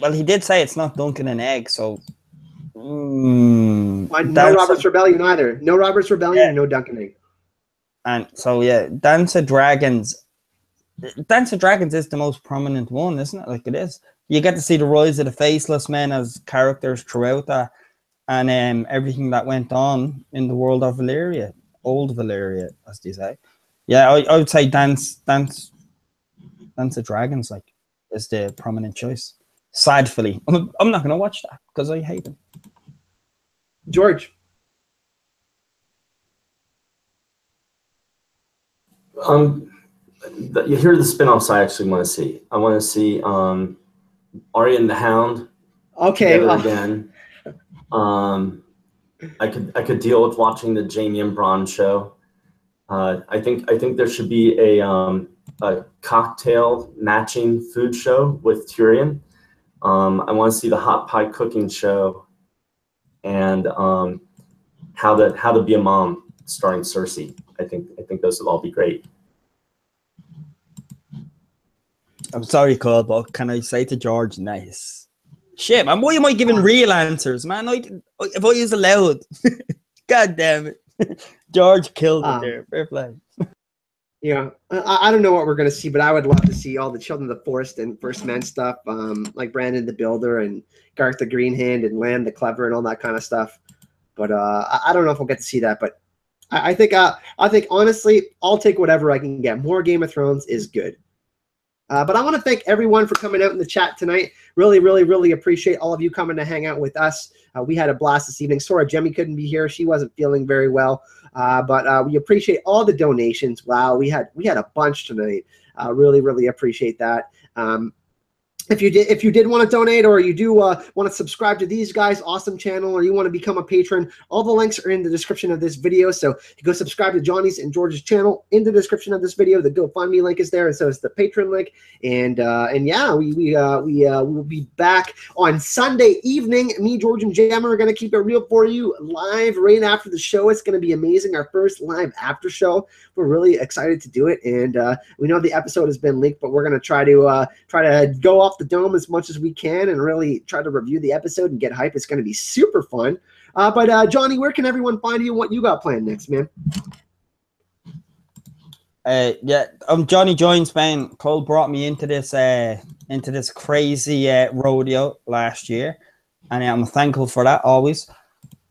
S2: Well, he did say it's not dunking an egg, so.
S1: No Robert's Rebellion either. No Robert's Rebellion, no Duncan Egg.
S2: And so, yeah, Dance of Dragons. Dance of Dragons is the most prominent one, isn't it? Like, it is. You get to see the rise of the Faceless Men as characters throughout that, and everything that went on in the world of Valyria, old Valyria, as they say. Yeah, I would say Dance of Dragons, like, is the prominent choice. Sadly, I'm not going to watch that because I hate him.
S1: George.
S3: You hear the spin-offs I actually want to see. I want to see Arya and the Hound.
S1: Okay.
S3: Again. I could deal with watching the Jaime and Bronn show. I think there should be a cocktail matching food show with Tyrion. I want to see the hot pie cooking show, and how to be a mom starring Cersei. I think those would all be great.
S2: I'm sorry, Cole, but can I say to George, nice. Shit, man, why am I giving real answers, man? If I was allowed. God damn it. George killed it there. Fair play.
S1: Yeah, I don't know what we're going to see, but I would love to see all the Children of the Forest and First Men stuff, like Brandon the Builder and Garth the Green Hand and Land the Clever and all that kind of stuff. But I don't know if we'll get to see that, but I think honestly, I'll take whatever I can get. More Game of Thrones is good. But I want to thank everyone for coming out in the chat tonight. Really, really, really appreciate all of you coming to hang out with us. We had a blast this evening. Sorry, Jemmy couldn't be here. She wasn't feeling very well. But we appreciate all the donations. Wow, we had a bunch tonight. Really, really appreciate that. If you did want to donate, or you do want to subscribe to these guys' awesome channel, or you want to become a patron, all the links are in the description of this video. So you go subscribe to Jonnie's and George's channel in the description of this video. The GoFundMe link is there, and so is the patron link. And yeah, we will be back on Sunday evening. Me, George, and Jammer are going to keep it real for you live right after the show. It's going to be amazing. Our first live after show. We're really excited to do it, and we know the episode has been leaked, but we're going to try to go off the dome as much as we can and really try to review the episode and get hype. It's going to be super fun. But Jonnie, where can everyone find you and what you got planned next, man?
S2: Yeah, I'm Jonnie Joins, man. Cole brought me into this crazy rodeo last year, and I'm thankful for that always.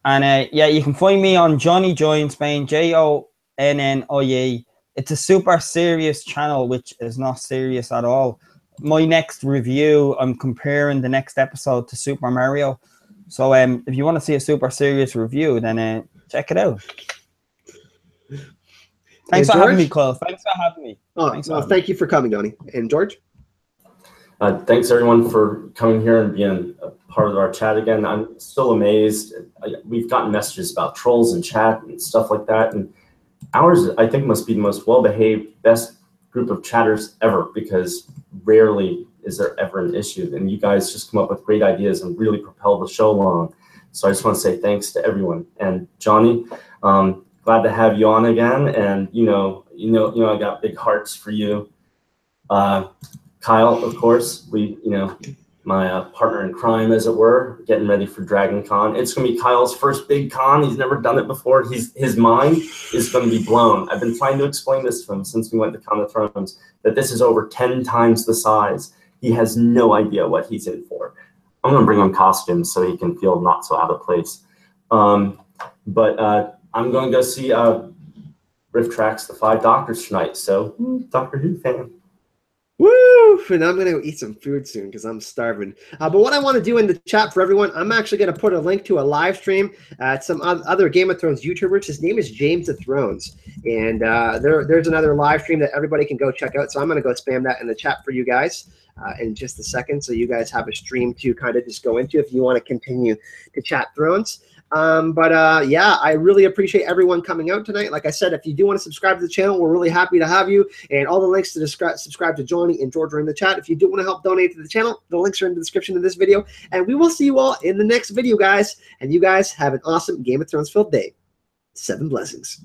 S2: And yeah, you can find me on Jonnie Joins, man. JONNIE. It's a super serious channel, which is not serious at all. My next review, I'm comparing the next episode to Super Mario. So if you want to see a super serious review, then check it out. Thanks for having me, Cole. Thanks for having me.
S1: Thank you for coming, Jonnie. And George?
S3: Thanks, everyone, for coming here and being a part of our chat again. I'm still amazed. We've gotten messages about trolls in chat and stuff like that. And ours, I think, must be the most well-behaved, best group of chatters ever, because rarely is there ever an issue. And you guys just come up with great ideas and really propel the show along. So I just want to say thanks to everyone. And Jonnie, glad to have you on again. And you know, I got big hearts for you. Kyle, of course, my partner in crime, as it were, getting ready for Dragon Con. It's going to be Kyle's first big con. He's never done it before. His mind is going to be blown. I've been trying to explain this to him since we went to Con of Thrones, that this is over 10 times the size. He has no idea what he's in for. I'm going to bring him costumes so he can feel not so out of place. But I'm going to go see Riff Tracks, The Five Doctors tonight. So, Doctor Who fan.
S1: Woo! And I'm going to go eat some food soon because I'm starving. But what I want to do in the chat for everyone, I'm actually going to put a link to a live stream at some other Game of Thrones YouTubers. His name is James of Thrones. And there's another live stream that everybody can go check out. So I'm going to go spam that in the chat for you guys in just a second. So you guys have a stream to kind of just go into if you want to continue to chat Thrones. Yeah, I really appreciate everyone coming out tonight. Like I said, if you do want to subscribe to the channel, we're really happy to have you. And all the links to subscribe to Jonnie and George are in the chat. If you do want to help donate to the channel, the links are in the description of this video. And we will see you all in the next video, guys. And you guys have an awesome Game of Thrones filled day. 7 blessings.